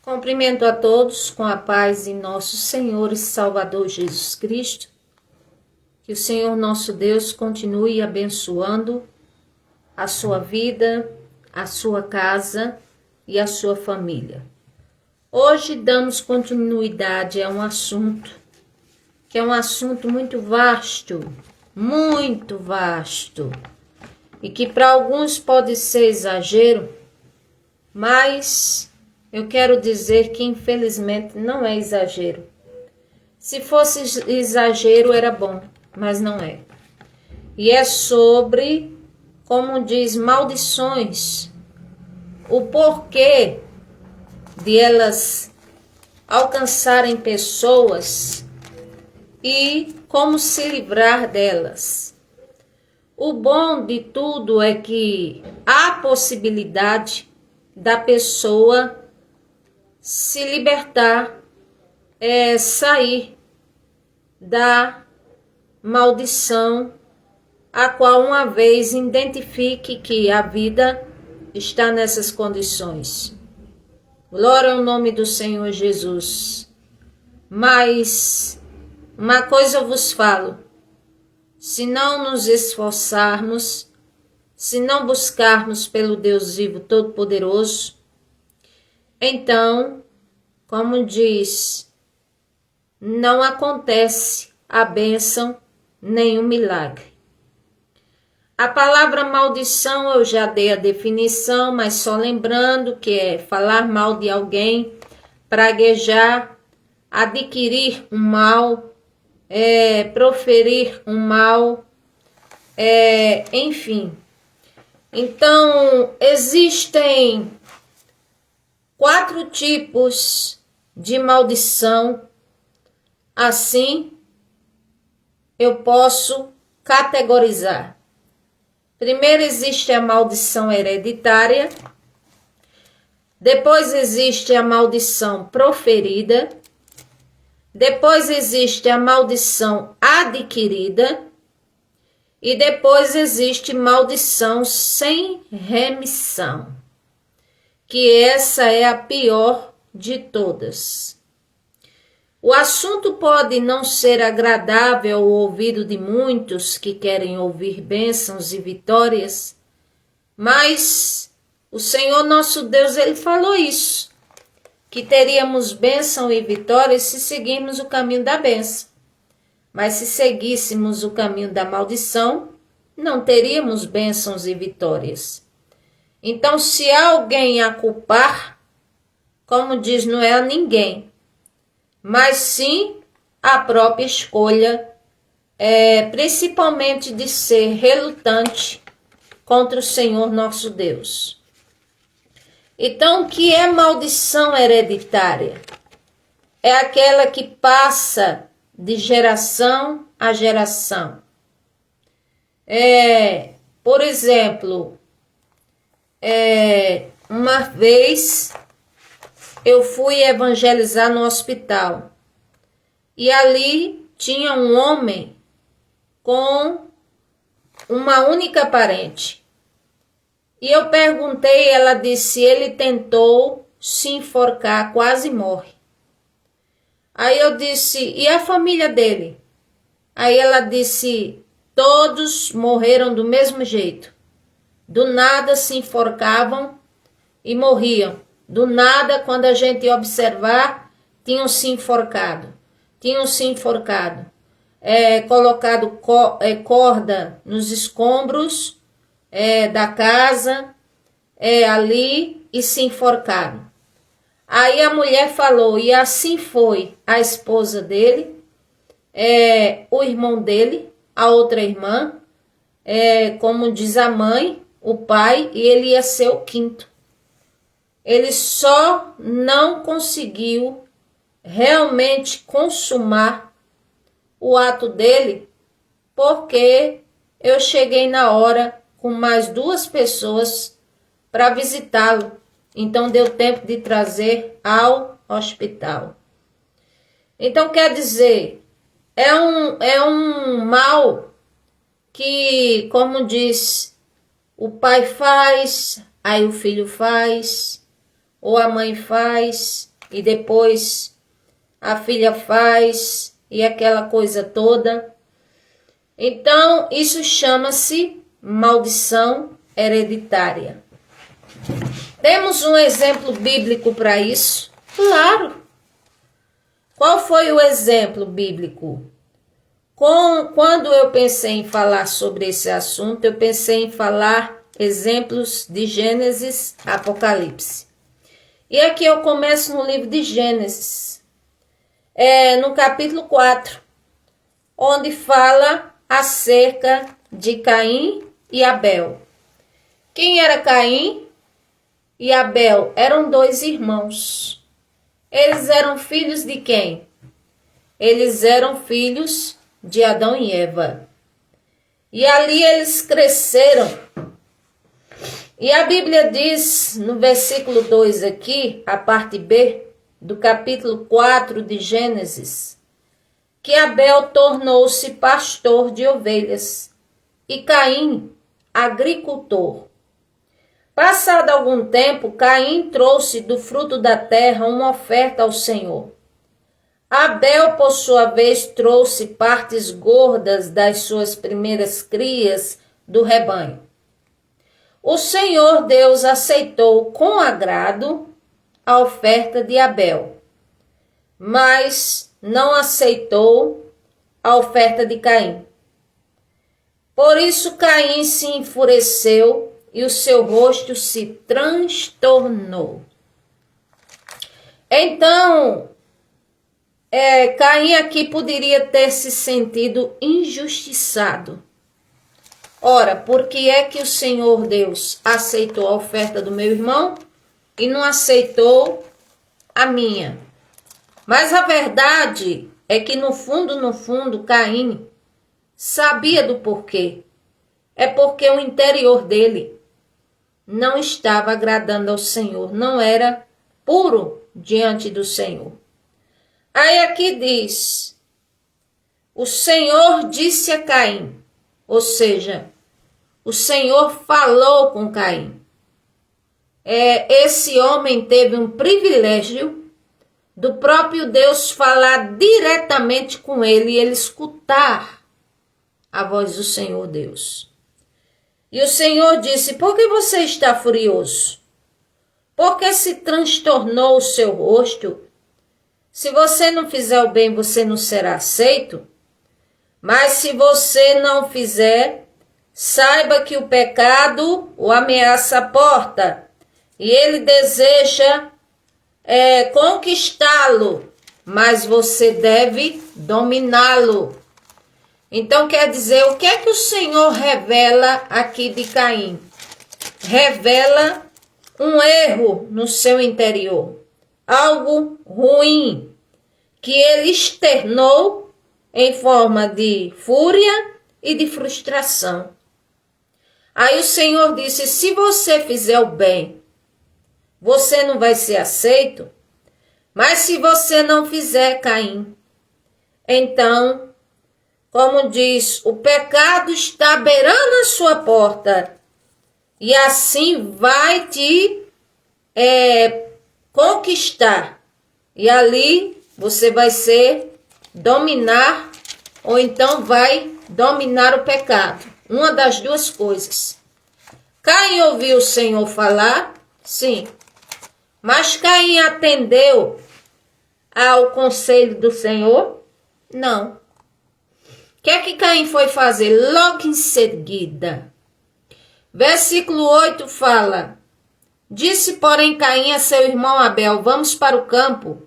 Cumprimento a todos com a paz em nosso Senhor e Salvador Jesus Cristo. Que o Senhor nosso Deus continue abençoando a sua vida, a sua casa e a sua família. Hoje damos continuidade a um assunto que é um assunto muito vasto, e que para alguns pode ser exagero, mas eu quero dizer que infelizmente não é exagero. Se fosse exagero era bom, mas não é. E é sobre, como diz, maldições, o porquê de elas alcançarem pessoas e como se livrar delas. O bom de tudo é que há possibilidade da pessoa se libertar, sair da maldição a qual uma vez identifique que a vida está nessas condições. Glória ao nome do Senhor Jesus. Mas uma coisa eu vos falo: se não nos esforçarmos, se não buscarmos pelo Deus vivo todo-poderoso, então, como diz, não acontece a bênção nem o milagre. A palavra maldição eu já dei a definição, mas só lembrando que é falar mal de alguém, praguejar, adquirir um mal, proferir um mal, enfim. Então, existem 4 tipos de maldição, assim eu posso categorizar. Primeiro existe a maldição hereditária, depois existe a maldição proferida, depois existe a maldição adquirida e depois existe maldição sem remissão, que essa é a pior de todas. O assunto pode não ser agradável ao ouvido de muitos que querem ouvir bênçãos e vitórias, mas o Senhor nosso Deus, Ele falou isso, que teríamos bênção e vitória se seguirmos o caminho da bênção. Mas se seguíssemos o caminho da maldição, não teríamos bênçãos e vitórias. Então, se alguém a culpar, como diz, não é a ninguém, mas sim a própria escolha, principalmente de ser relutante contra o Senhor nosso Deus. Então, o que é maldição hereditária? É aquela que passa de geração a geração. Por exemplo, uma vez eu fui evangelizar no hospital e ali tinha um homem com uma única parente. E eu perguntei, ela disse, ele tentou se enforcar, quase morre. Aí eu disse, e a família dele? Aí ela disse, todos morreram do mesmo jeito. Do nada se enforcavam e morriam. Do nada, quando a gente observar, tinham se enforcado. Colocado corda nos escombros da casa, ali, e se enforcaram. Aí a mulher falou, e assim foi a esposa dele, o irmão dele, a outra irmã, como diz a mãe, o pai, e ele ia ser o quinto. Ele só não conseguiu realmente consumar o ato dele, porque eu cheguei na hora com mais 2 pessoas para visitá-lo. Então deu tempo de trazer ao hospital. Então quer dizer, é um mal que, como diz, o pai faz, aí o filho faz, ou a mãe faz, e depois a filha faz e aquela coisa toda. Então, isso chama-se maldição hereditária. Temos um exemplo bíblico para isso? Claro. Qual foi o exemplo bíblico? Quando eu pensei em falar sobre esse assunto, eu pensei em falar exemplos de Gênesis, Apocalipse. E aqui eu começo no livro de Gênesis, no capítulo 4, onde fala acerca de Caim e Abel. Quem era Caim e Abel? Eram dois irmãos. Eles eram filhos de quem? Eles eram filhos de Adão e Eva. E ali eles cresceram. E a Bíblia diz no versículo 2 aqui, a parte B, do capítulo 4 de Gênesis, que Abel tornou-se pastor de ovelhas e Caim, agricultor. Passado algum tempo, Caim trouxe do fruto da terra uma oferta ao Senhor. Abel, por sua vez, trouxe partes gordas das suas primeiras crias do rebanho. O Senhor Deus aceitou com agrado a oferta de Abel, mas não aceitou a oferta de Caim. Por isso Caim se enfureceu e o seu rosto se transtornou. Então, Caim aqui poderia ter se sentido injustiçado. Ora, por que é que o Senhor Deus aceitou a oferta do meu irmão e não aceitou a minha? Mas a verdade é que no fundo, Caim sabia do porquê. É porque o interior dele não estava agradando ao Senhor, não era puro diante do Senhor. Aí aqui diz, o Senhor disse a Caim, ou seja, o Senhor falou com Caim. Esse homem teve um privilégio do próprio Deus falar diretamente com ele e ele escutar a voz do Senhor Deus. E o Senhor disse, por que você está furioso? Por que se transtornou o seu rosto? Se você não fizer o bem, você não será aceito. Mas se você não fizer, saiba que o pecado o ameaça a porta. E ele deseja conquistá-lo, mas você deve dominá-lo. Então quer dizer, o que é que o Senhor revela aqui de Caim? Revela um erro no seu interior, algo ruim, que ele externou em forma de fúria e de frustração. Aí o Senhor disse, se você fizer o bem, você não vai ser aceito, mas se você não fizer, Caim, então, como diz, o pecado está beirando a sua porta e assim vai te conquistar. E ali você vai dominar ou então vai dominar o pecado. Uma das duas coisas. Caim ouviu o Senhor falar? Sim. Mas Caim atendeu ao conselho do Senhor? Não. O que é que Caim foi fazer logo em seguida? Versículo 8 fala, disse, porém, Caim a seu irmão Abel, vamos para o campo.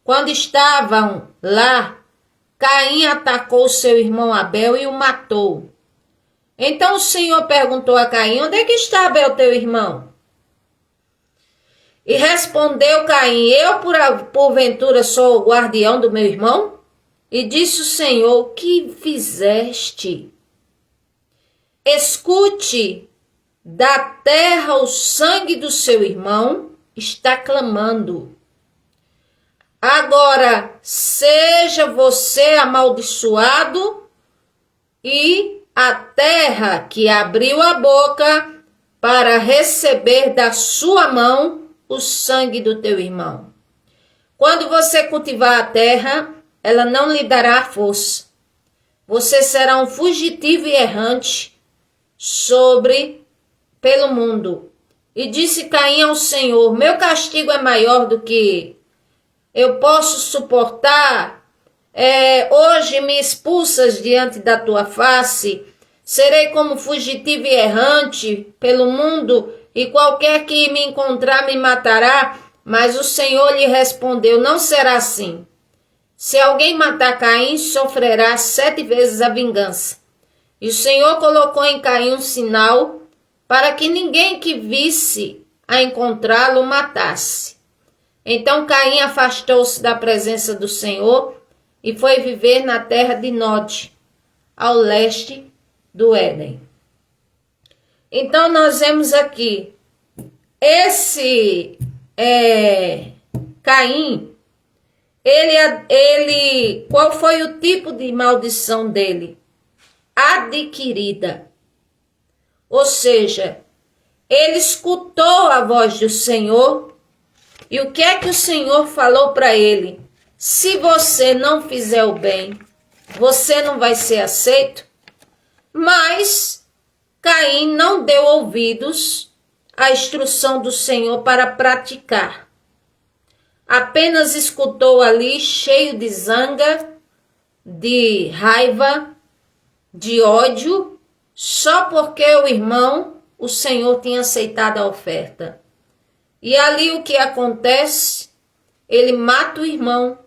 Quando estavam lá, Caim atacou seu irmão Abel e o matou. Então o Senhor perguntou a Caim, onde é que está Abel, teu irmão? E respondeu Caim, eu porventura sou o guardião do meu irmão? E disse o Senhor, o que fizeste? Escute, da terra o sangue do seu irmão está clamando. Agora, seja você amaldiçoado e a terra que abriu a boca para receber da sua mão o sangue do teu irmão. Quando você cultivar a terra, ela não lhe dará força. Você será um fugitivo e errante pelo mundo. E disse Caim ao Senhor: meu castigo é maior do que eu posso suportar. Hoje me expulsas diante da tua face. Serei como fugitivo e errante pelo mundo, e qualquer que me encontrar me matará. Mas o Senhor lhe respondeu: não será assim. Se alguém matar Caim, sofrerá 7 vezes a vingança. E o Senhor colocou em Caim um sinal, para que ninguém que visse a encontrá-lo o matasse. Então Caim afastou-se da presença do Senhor e foi viver na terra de Nod, ao leste do Éden. Então nós vemos aqui, esse Caim, qual foi o tipo de maldição dele? Adquirida. Ou seja, ele escutou a voz do Senhor, e o que é que o Senhor falou para ele? Se você não fizer o bem, você não vai ser aceito. Mas Caim não deu ouvidos à instrução do Senhor para praticar. Apenas escutou ali, cheio de zanga, de raiva, de ódio, só porque o Senhor tinha aceitado a oferta. E ali o que acontece? Ele mata o irmão.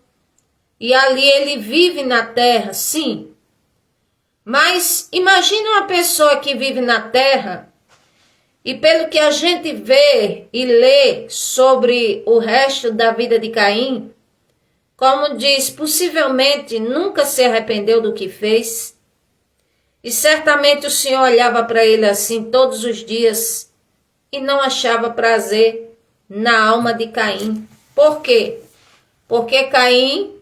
E ali ele vive na terra, sim. Mas imagine uma pessoa que vive na terra, e pelo que a gente vê e lê sobre o resto da vida de Caim, como diz, possivelmente nunca se arrependeu do que fez. E certamente o Senhor olhava para ele assim todos os dias e não achava prazer na alma de Caim. Por quê? Porque Caim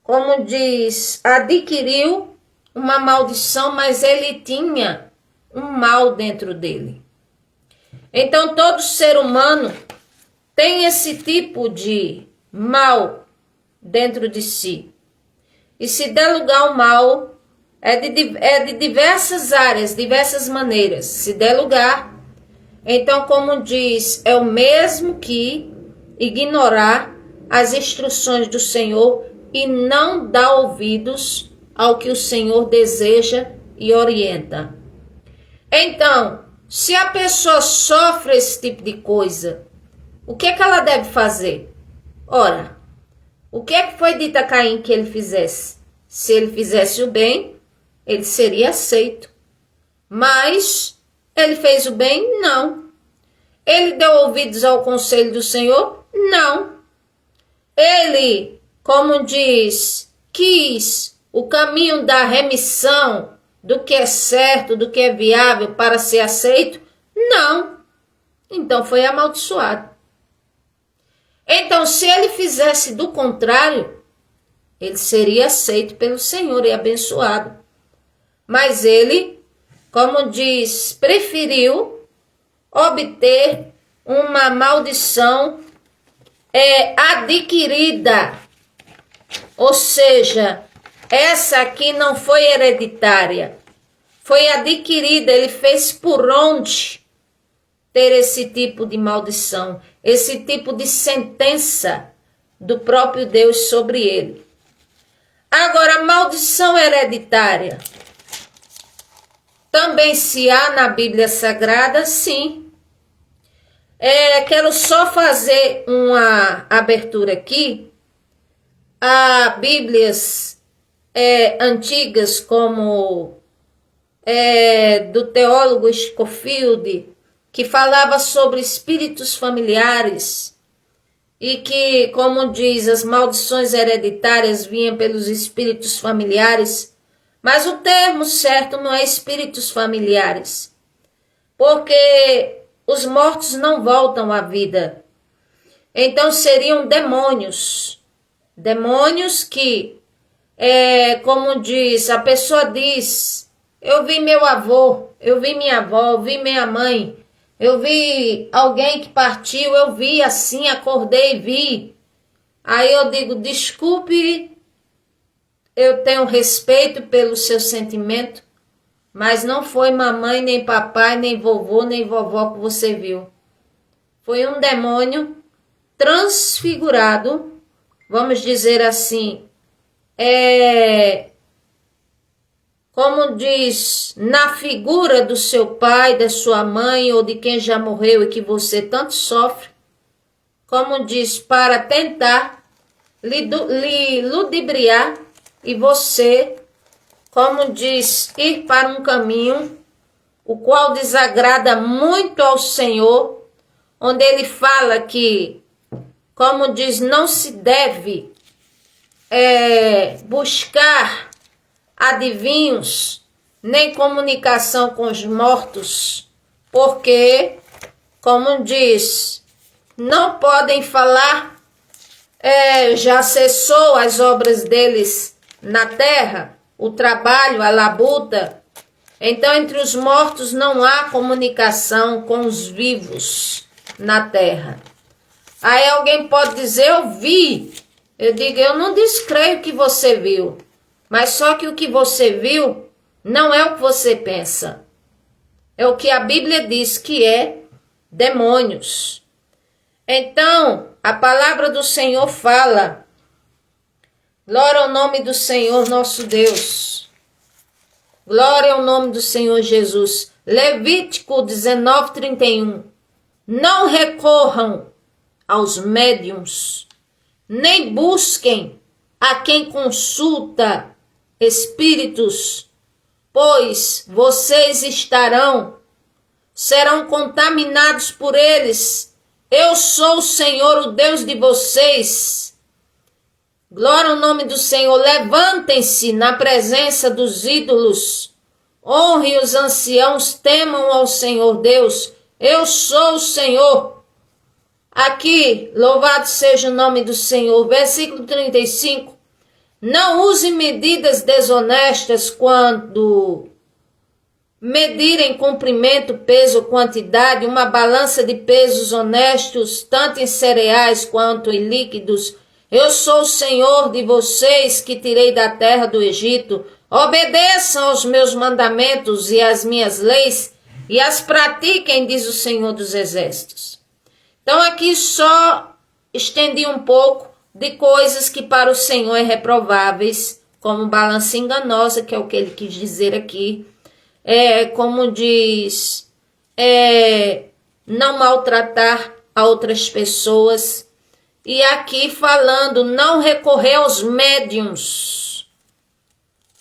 como diz, adquiriu uma maldição, mas ele tinha um mal dentro dele. Então todo ser humano tem esse tipo de mal dentro de si. E se der lugar ao mal, é de diversas áreas, diversas maneiras. Se der lugar, então, como diz, é o mesmo que ignorar as instruções do Senhor e não dar ouvidos ao que o Senhor deseja e orienta. Então, se a pessoa sofre esse tipo de coisa, o que é que ela deve fazer? Ora, o que é que foi dito a Caim que ele fizesse? Se ele fizesse o bem, ele seria aceito. Mas ele fez o bem? Não. Ele deu ouvidos ao conselho do Senhor? Não. Ele, como diz, quis o caminho da remissão do que é certo, do que é viável para ser aceito? Não. Então foi amaldiçoado. Então, se ele fizesse do contrário, ele seria aceito pelo Senhor e abençoado. Mas ele, como diz, preferiu obter uma maldição adquirida. Ou seja, essa aqui não foi hereditária, foi adquirida. Ele fez por onde ter esse tipo de maldição, esse tipo de sentença do próprio Deus sobre ele. Agora, maldição hereditária também se há na Bíblia Sagrada, sim. Quero só fazer uma abertura aqui. Há Bíblias antigas, como do teólogo Scofield, que falava sobre espíritos familiares e que, como diz, as maldições hereditárias vinham pelos espíritos familiares, mas o termo certo não é espíritos familiares, porque os mortos não voltam à vida. Então seriam demônios, demônios que, como diz, a pessoa diz, eu vi meu avô, eu vi minha avó, eu vi minha mãe, Eu vi alguém que partiu, eu vi assim, acordei e vi. Aí eu digo, desculpe, eu tenho respeito pelo seu sentimento, mas não foi mamãe, nem papai, nem vovô, nem vovó que você viu. Foi um demônio transfigurado, vamos dizer assim, como diz, na figura do seu pai, da sua mãe ou de quem já morreu e que você tanto sofre, como diz, para tentar lhe ludibriar e você, como diz, ir para um caminho o qual desagrada muito ao Senhor, onde ele fala que, como diz, não se deve buscar adivinhos, nem comunicação com os mortos, porque, como diz, não podem falar, já cessou as obras deles na terra, o trabalho, a labuta. Então, entre os mortos não há comunicação com os vivos na terra. Aí alguém pode dizer, eu vi. Eu digo, eu não descreio o que você viu. Mas só que o que você viu não é o que você pensa. É o que a Bíblia diz que é demônios. Então, a palavra do Senhor fala, glória ao nome do Senhor nosso Deus. Glória ao nome do Senhor Jesus. Levítico 19:31. Não recorram aos médiuns, nem busquem a quem consulta espíritos, pois vocês serão contaminados por eles. Eu sou o Senhor, o Deus de vocês. Glória ao nome do Senhor. Levantem-se na presença dos ídolos. Honre os anciãos, temam ao Senhor Deus. Eu sou o Senhor. Aqui, louvado seja o nome do Senhor. Versículo 35. Não use medidas desonestas quando medirem comprimento, peso, quantidade, uma balança de pesos honestos, tanto em cereais quanto em líquidos. Eu sou o Senhor de vocês que tirei da terra do Egito. Obedeçam aos meus mandamentos e às minhas leis e as pratiquem, diz o Senhor dos Exércitos. Então aqui só estendi um pouco de coisas que para o Senhor é reprováveis, como balança enganosa, que é o que ele quis dizer aqui. Como diz, não maltratar a outras pessoas. E aqui falando, não recorrer aos médiuns,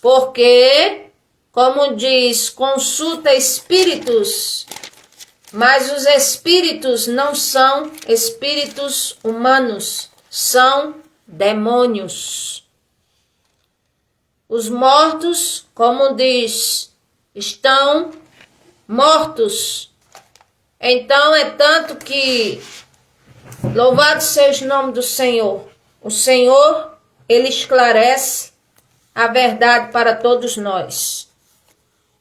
porque, como diz, consulta espíritos, mas os espíritos não são espíritos humanos, são demônios. Os mortos, como diz, estão mortos. Então é tanto que, louvado seja o nome do Senhor. O Senhor, ele esclarece a verdade para todos nós.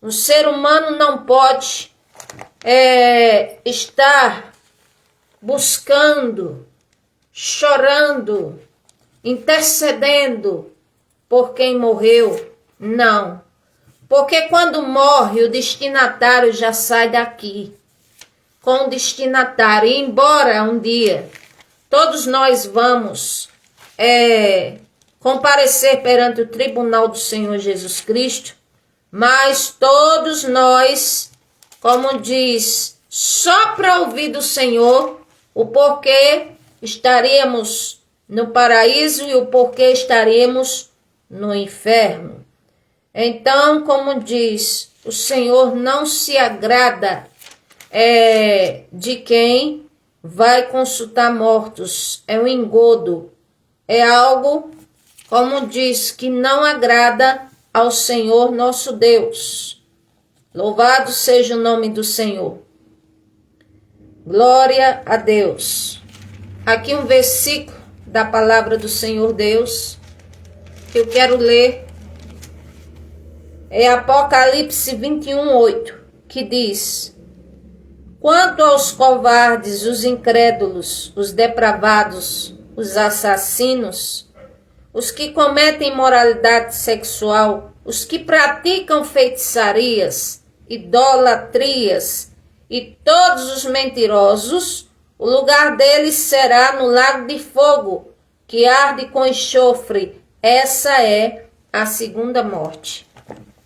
O ser humano não pode estar buscando, chorando, intercedendo por quem morreu. Não. Porque quando morre, o destinatário já sai daqui com o destinatário. E embora um dia todos nós vamos comparecer perante o tribunal do Senhor Jesus Cristo, mas todos nós, como diz, só para ouvir do Senhor o porquê estaríamos no paraíso e o porquê estaríamos no inferno. Então, como diz, o Senhor não se agrada de quem vai consultar mortos. É um engodo. É algo, como diz, que não agrada ao Senhor nosso Deus. Louvado seja o nome do Senhor. Glória a Deus. Aqui um versículo da palavra do Senhor Deus que eu quero ler. É Apocalipse 21:8, que diz: Quanto aos covardes, os incrédulos, os depravados, os assassinos, os que cometem imoralidade sexual, os que praticam feitiçarias, idolatrias e todos os mentirosos, o lugar deles será no lago de fogo, que arde com enxofre. Essa é a segunda morte.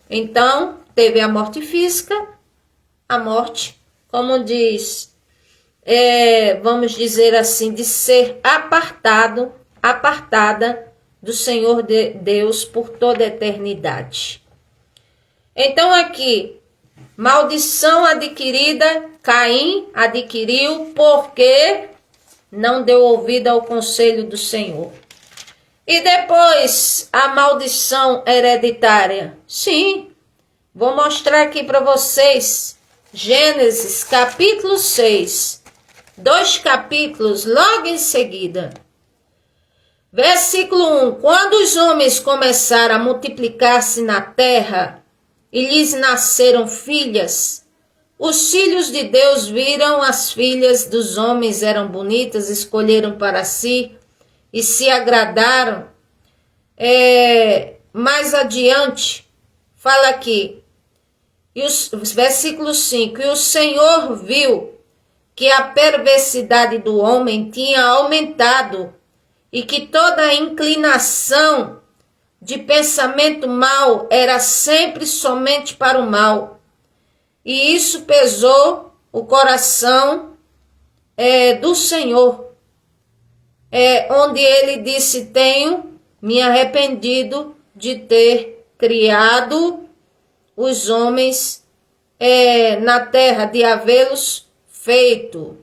Então, teve a morte física, a morte, como diz, vamos dizer assim, de ser apartada do Senhor Deus por toda a eternidade. Então aqui, maldição adquirida, Caim adquiriu porque não deu ouvido ao conselho do Senhor. E depois, a maldição hereditária. Sim, vou mostrar aqui para vocês, Gênesis capítulo 6, 2 capítulos logo em seguida. Versículo 1. Quando os homens começaram a multiplicar-se na terra e lhes nasceram filhas, os filhos de Deus viram as filhas dos homens eram bonitas, escolheram para si e se agradaram. Mais adiante, fala aqui, versículo 5, e o Senhor viu que a perversidade do homem tinha aumentado e que toda a inclinação de pensamento mau era sempre somente para o mal. E isso pesou o coração do Senhor, onde ele disse, tenho me arrependido de ter criado os homens na terra, de havê-los feito.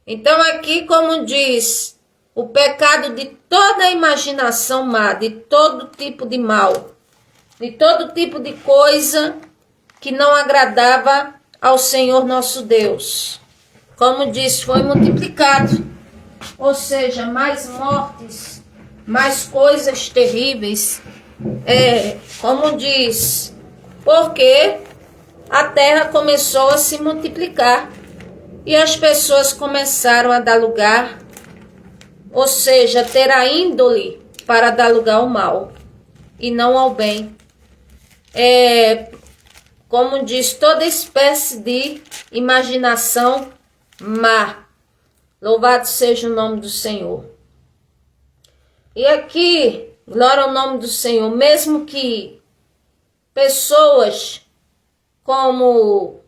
Então aqui, como diz, o pecado de toda a imaginação má, de todo tipo de mal, de todo tipo de coisa que não agradava ao Senhor nosso Deus. Como diz, foi multiplicado. Ou seja, mais mortes, mais coisas terríveis. Como diz, porque a terra começou a se multiplicar e as pessoas começaram a dar lugar, ou seja, ter a índole para dar lugar ao mal e não ao bem. Como diz, toda espécie de imaginação má. Louvado seja o nome do Senhor. E aqui, glória ao nome do Senhor, mesmo que pessoas como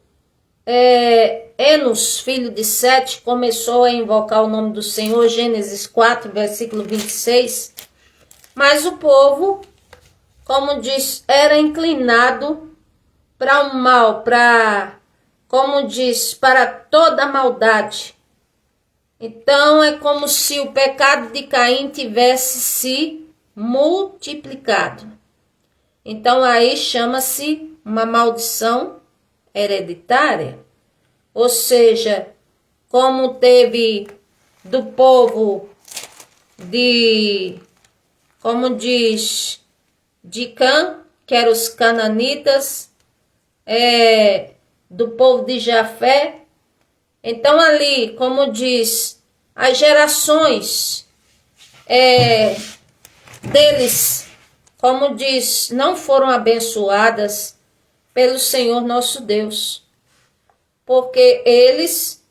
Enos, filho de Sete, começou a invocar o nome do Senhor, Gênesis 4, versículo 26, mas o povo, como diz, era inclinado para o mal, como diz, para toda a maldade. Então é como se o pecado de Caim tivesse se multiplicado. Então aí chama-se uma maldição hereditária. Ou seja, como teve do povo como diz, de Cã, que eram os cananitas, do povo de Jafé. Então ali, como diz, as gerações deles, como diz, não foram abençoadas pelo Senhor nosso Deus, porque eles,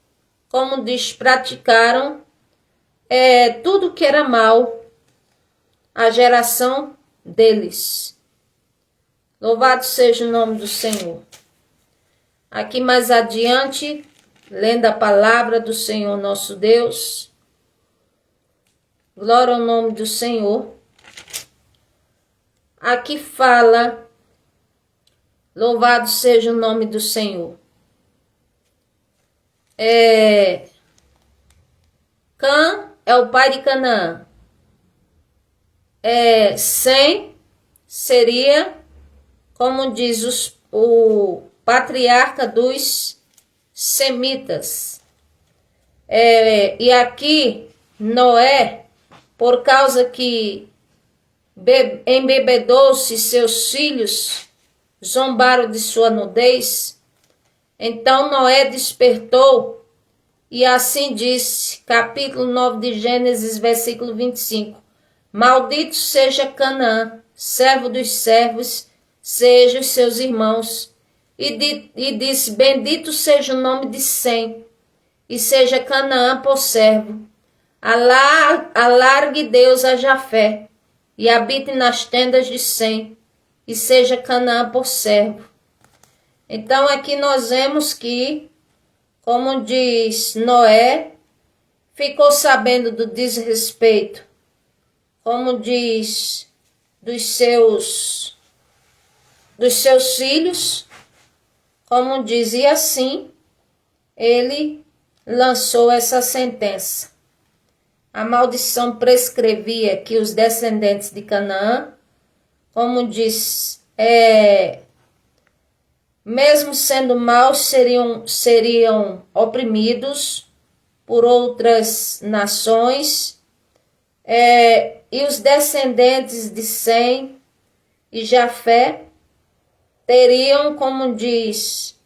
como diz, praticaram tudo que era mal, a geração deles. Louvado seja o nome do Senhor. Aqui mais adiante, lendo a palavra do Senhor nosso Deus, glória ao nome do Senhor. Aqui fala, louvado seja o nome do Senhor. Cã é o pai de Canaã. Sem seria, como diz, o patriarca dos semitas. E aqui Noé, por causa que embebedou-se, seus filhos zombaram de sua nudez, Então Noé despertou e assim disse, capítulo 9 de Gênesis, versículo 25. Maldito seja Canaã, servo dos servos, sejam os seus irmãos. E disse, bendito seja o nome de Sem, e seja Canaã por servo. Alargue Deus a Jafé, e habite nas tendas de Sem, e seja Canaã por servo. Então aqui nós vemos que, como diz Noé, ficou sabendo do desrespeito, como diz, dos seus filhos, como diz, e assim ele lançou essa sentença. A maldição prescrevia que os descendentes de Canaã, como diz, mesmo sendo maus, seriam oprimidos por outras nações, e os descendentes de Sem e Jafé teriam, como diz,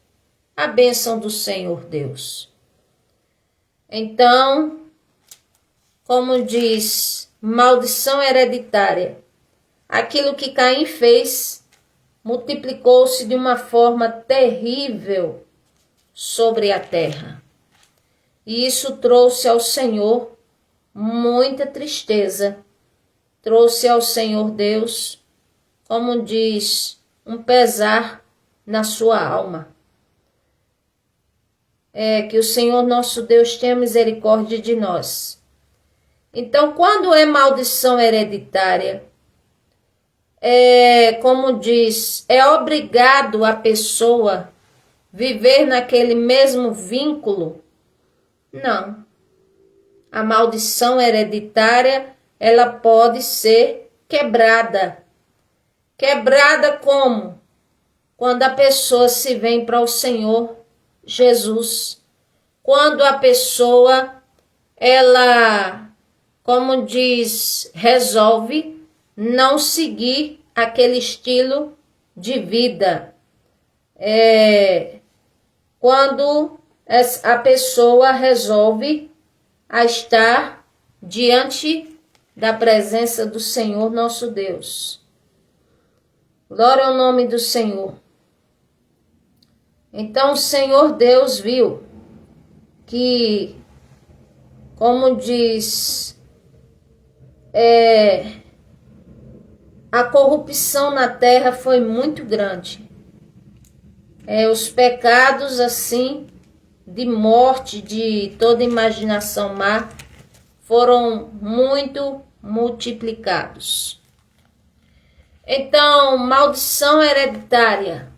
a bênção do Senhor Deus. Então, como diz, maldição hereditária. Aquilo que Caim fez multiplicou-se de uma forma terrível sobre a terra. E isso trouxe ao Senhor muita tristeza. Trouxe ao Senhor Deus, como diz, um pesar na sua alma. Que o Senhor nosso Deus tenha misericórdia de nós. Então, quando é maldição hereditária, como diz, é obrigado a pessoa viver naquele mesmo vínculo? Não. A maldição hereditária, ela pode ser quebrada. Quebrada como? Quando a pessoa se vem para o Senhor Jesus. Quando a pessoa, ela, como diz, resolve não seguir aquele estilo de vida. Quando a pessoa resolve a estar diante da presença do Senhor nosso Deus. Glória ao nome do Senhor. Então o Senhor Deus viu que, como diz, a corrupção na terra foi muito grande. Os pecados assim de morte, de toda imaginação má, foram muito multiplicados. Então, maldição hereditária,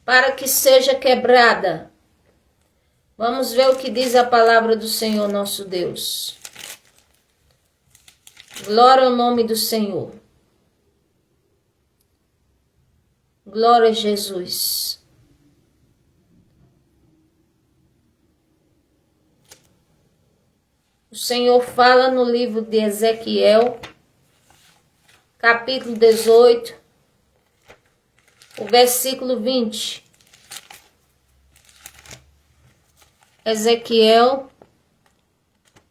para que seja quebrada, vamos ver o que diz a palavra do Senhor nosso Deus. Glória ao nome do Senhor. Glória a Jesus. O Senhor fala no livro de Ezequiel, capítulo 18, o versículo 20. Ezequiel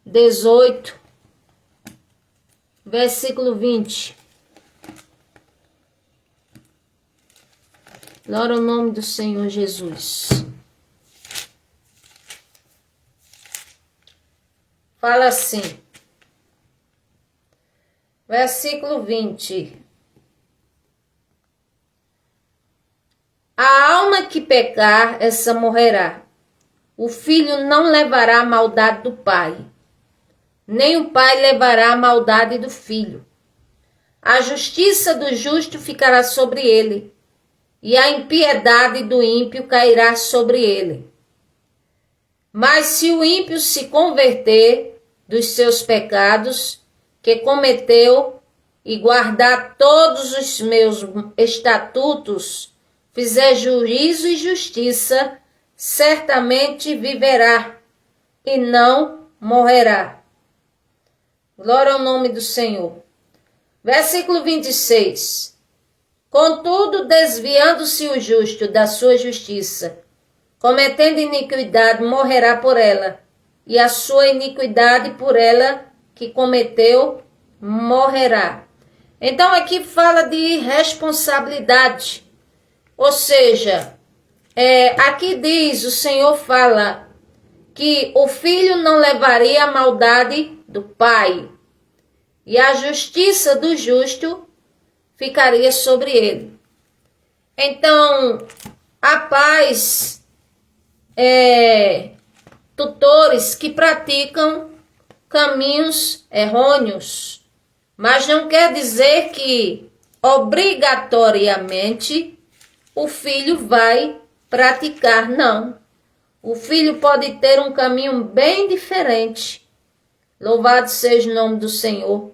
18, versículo 20. Glória ao nome do Senhor Jesus. Fala assim, versículo 20. A alma que pecar, essa morrerá. O filho não levará a maldade do pai, nem o pai levará a maldade do filho. A justiça do justo ficará sobre ele, e a impiedade do ímpio cairá sobre ele. Mas se o ímpio se converter dos seus pecados que cometeu e guardar todos os meus estatutos, fizer juízo e justiça, certamente viverá e não morrerá. Glória ao nome do Senhor. Versículo 26. Contudo, desviando-se o justo da sua justiça cometendo iniquidade, morrerá por ela, e a sua iniquidade por ela que cometeu, morrerá. Então aqui fala de responsabilidade, ou seja, aqui diz, o Senhor fala que o filho não levaria a maldade do pai, e a justiça do justo ficaria sobre ele. Então, há pais, tutores que praticam caminhos errôneos, mas não quer dizer que obrigatoriamente o filho vai praticar, não. O filho pode ter um caminho bem diferente. Louvado seja o nome do Senhor.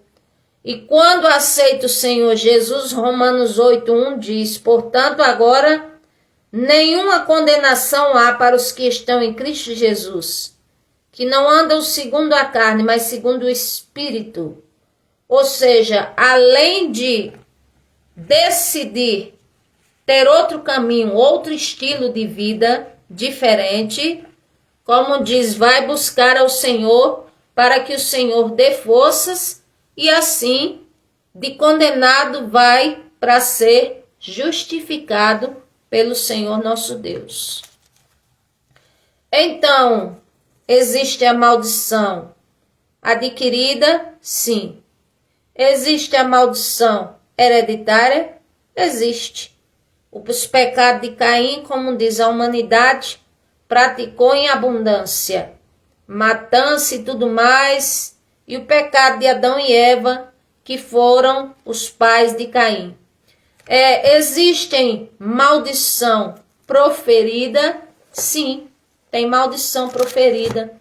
E quando aceita o Senhor Jesus, Romanos 8:1 diz, portanto agora nenhuma condenação há para os que estão em Cristo Jesus, que não andam segundo a carne, mas segundo o Espírito. Ou seja, além de decidir ter outro caminho, outro estilo de vida diferente, como diz, vai buscar ao Senhor para que o Senhor dê forças e assim de condenado vai para ser justificado pelo Senhor nosso Deus. Então, existe a maldição adquirida? Sim. Existe a maldição hereditária? Existe. Os pecados de Caim, como diz a humanidade, praticou em abundância, matança e tudo mais, e o pecado de Adão e Eva, que foram os pais de Caim. Existem maldição proferida? Sim, tem maldição proferida.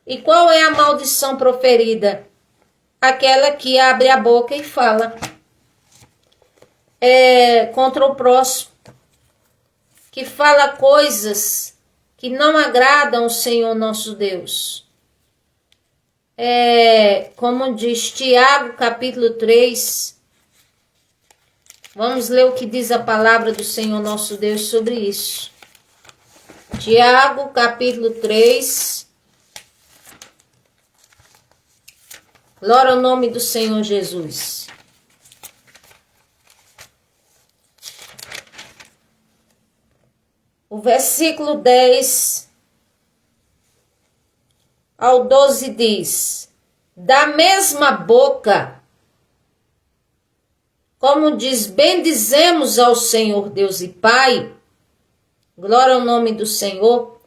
E qual é a maldição proferida? Aquela que abre a boca e fala contra o próximo, que fala coisas que não agradam o Senhor nosso Deus. Como diz Tiago, capítulo 3. Vamos ler o que diz a palavra do Senhor nosso Deus sobre isso. Tiago, capítulo 3. Glória ao nome do Senhor Jesus. O versículo 10 ao 12 diz, da mesma boca, como diz, bendizemos ao Senhor Deus e Pai, glória ao nome do Senhor,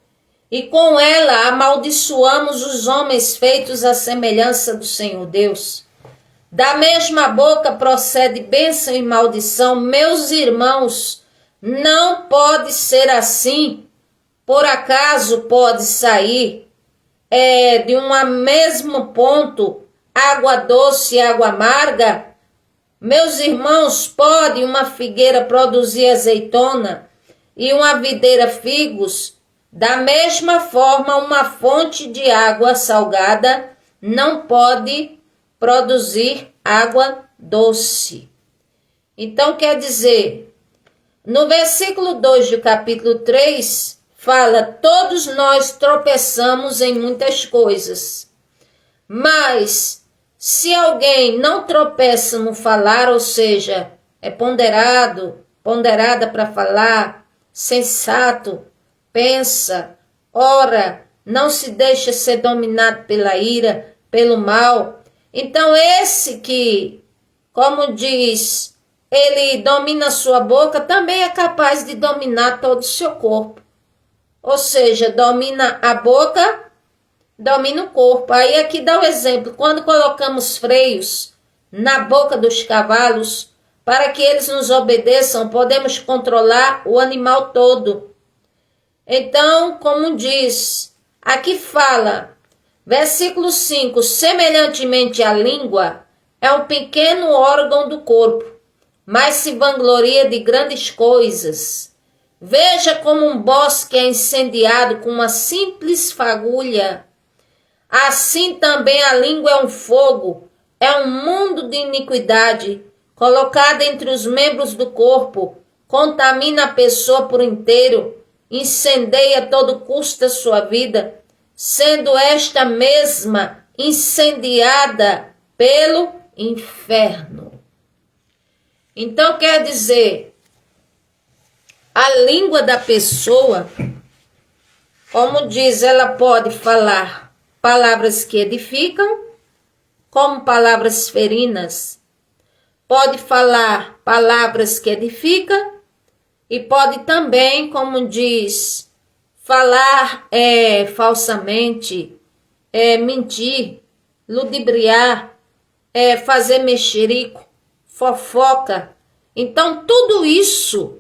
e com ela amaldiçoamos os homens feitos à semelhança do Senhor Deus. Da mesma boca procede bênção e maldição. Meus irmãos, não pode ser assim. Por acaso pode sair de um mesmo ponto água doce e água amarga? Meus irmãos, pode uma figueira produzir azeitona e uma videira figos? Da mesma forma, uma fonte de água salgada não pode produzir água doce. Então, quer dizer, no versículo 2 do capítulo 3, fala, todos nós tropeçamos em muitas coisas, mas se alguém não tropeça no falar, ou seja, é ponderada para falar, sensato, pensa, ora, não se deixa ser dominado pela ira, pelo mal. Então esse que, como diz, ele domina a sua boca, também é capaz de dominar todo o seu corpo. Ou seja, domina a boca, domina o corpo. Aí aqui dá o exemplo, quando colocamos freios na boca dos cavalos, para que eles nos obedeçam, podemos controlar o animal todo. Então, como diz, aqui fala, versículo 5, semelhantemente a língua é um pequeno órgão do corpo, mas se vangloria de grandes coisas. Veja como um bosque é incendiado com uma simples fagulha. Assim também a língua é um fogo, é um mundo de iniquidade, colocada entre os membros do corpo, contamina a pessoa por inteiro incendeie a todo custo a sua vida, sendo esta mesma incendiada pelo inferno. Então quer dizer, a língua da pessoa, como diz, ela pode falar palavras que edificam, como palavras ferinas, pode falar palavras que edificam e pode também, como diz, falar falsamente, mentir, ludibriar, fazer mexerico, fofoca. Então tudo isso,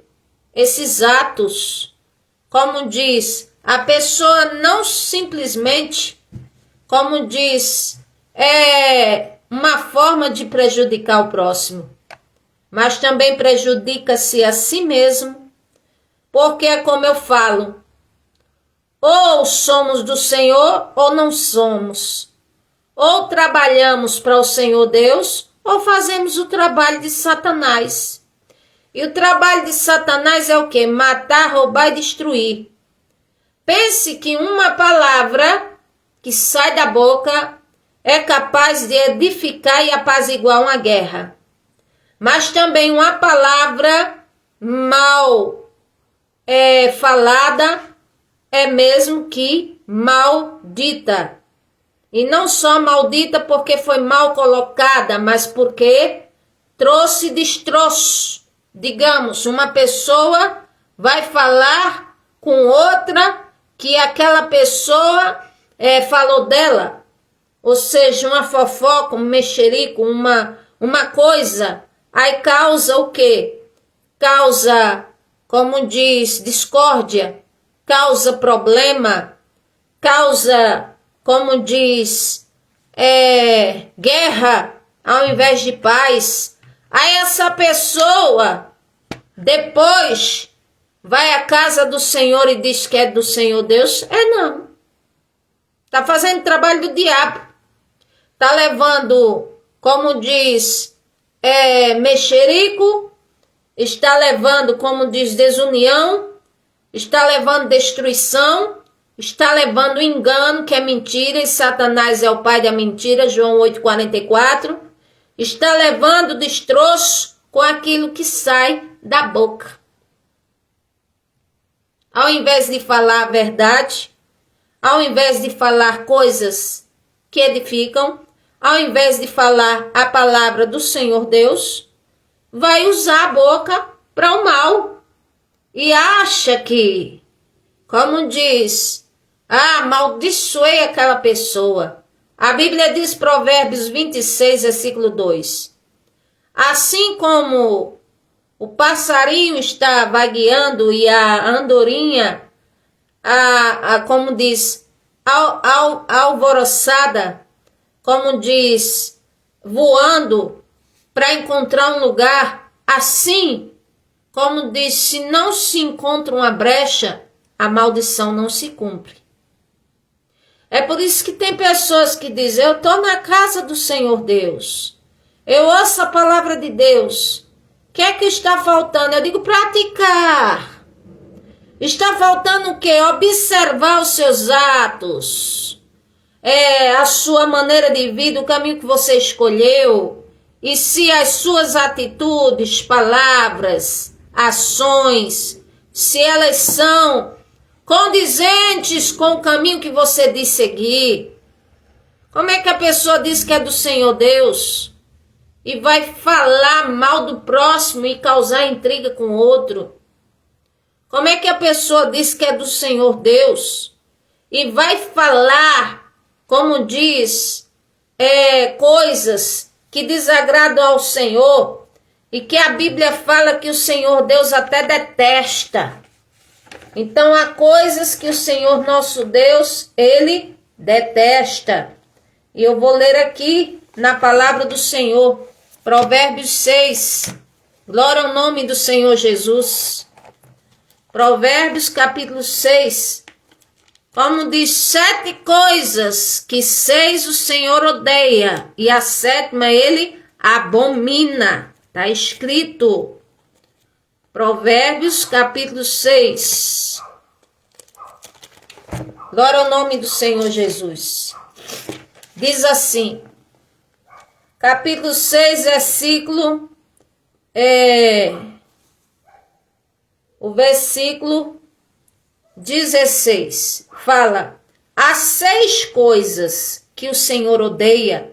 esses atos, como diz, a pessoa não simplesmente, como diz, uma forma de prejudicar o próximo, mas também prejudica-se a si mesmo, porque é como eu falo, ou somos do Senhor ou não somos, ou trabalhamos para o Senhor Deus, ou fazemos o trabalho de Satanás. E o trabalho de Satanás é o quê? Matar, roubar e destruir. Pense que uma palavra que sai da boca é capaz de edificar e apaziguar uma guerra. Mas também uma palavra mal falada é mesmo que maldita. E não só maldita porque foi mal colocada, mas porque trouxe destroço. Digamos, uma pessoa vai falar com outra que aquela pessoa falou dela. Ou seja, uma fofoca, um mexerico, uma coisa. Aí causa o quê? Causa, como diz, discórdia. Causa problema. Causa, como diz, guerra ao invés de paz. Aí essa pessoa depois vai à casa do Senhor e diz que é do Senhor Deus. Não. Está fazendo trabalho do diabo. Está levando, como diz, mexerico. Está levando, como diz, desunião. Está levando destruição. Está levando engano, que é mentira. E Satanás é o pai da mentira. João 8,44. Está levando destroço com aquilo que sai da boca. Ao invés de falar a verdade, ao invés de falar coisas que edificam, ao invés de falar a palavra do Senhor Deus, vai usar a boca para o mal. E acha que, como diz, amaldiçoei aquela pessoa. A Bíblia diz, Provérbios 26, versículo 2. Assim como o passarinho está vagueando e a andorinha, como diz, alvoroçada, como diz, voando para encontrar um lugar, assim, como diz, se não se encontra uma brecha, a maldição não se cumpre. É por isso que tem pessoas que dizem, eu estou na casa do Senhor Deus, eu ouço a palavra de Deus, o que é que está faltando? Eu digo, praticar. Está faltando o quê? Observar os seus atos, a sua maneira de vida, o caminho que você escolheu, e se as suas atitudes, palavras, ações, se elas são condizentes com o caminho que você diz seguir. Como é que a pessoa diz que é do Senhor Deus e vai falar mal do próximo e causar intriga com o outro? Como é que a pessoa diz que é do Senhor Deus e vai falar, como diz, coisas que desagradam ao Senhor e que a Bíblia fala que o Senhor Deus até detesta? Então há coisas que o Senhor nosso Deus, Ele detesta. E eu vou ler aqui na palavra do Senhor, Provérbios 6. Glória ao nome do Senhor Jesus. Provérbios capítulo 6. Como diz, 7 coisas que 6 o Senhor odeia, e a 7ª Ele abomina. Está escrito. Provérbios capítulo 6. Glória ao nome do Senhor Jesus. Diz assim, capítulo 6, versículo, o versículo 16, fala: há 6 coisas que o Senhor odeia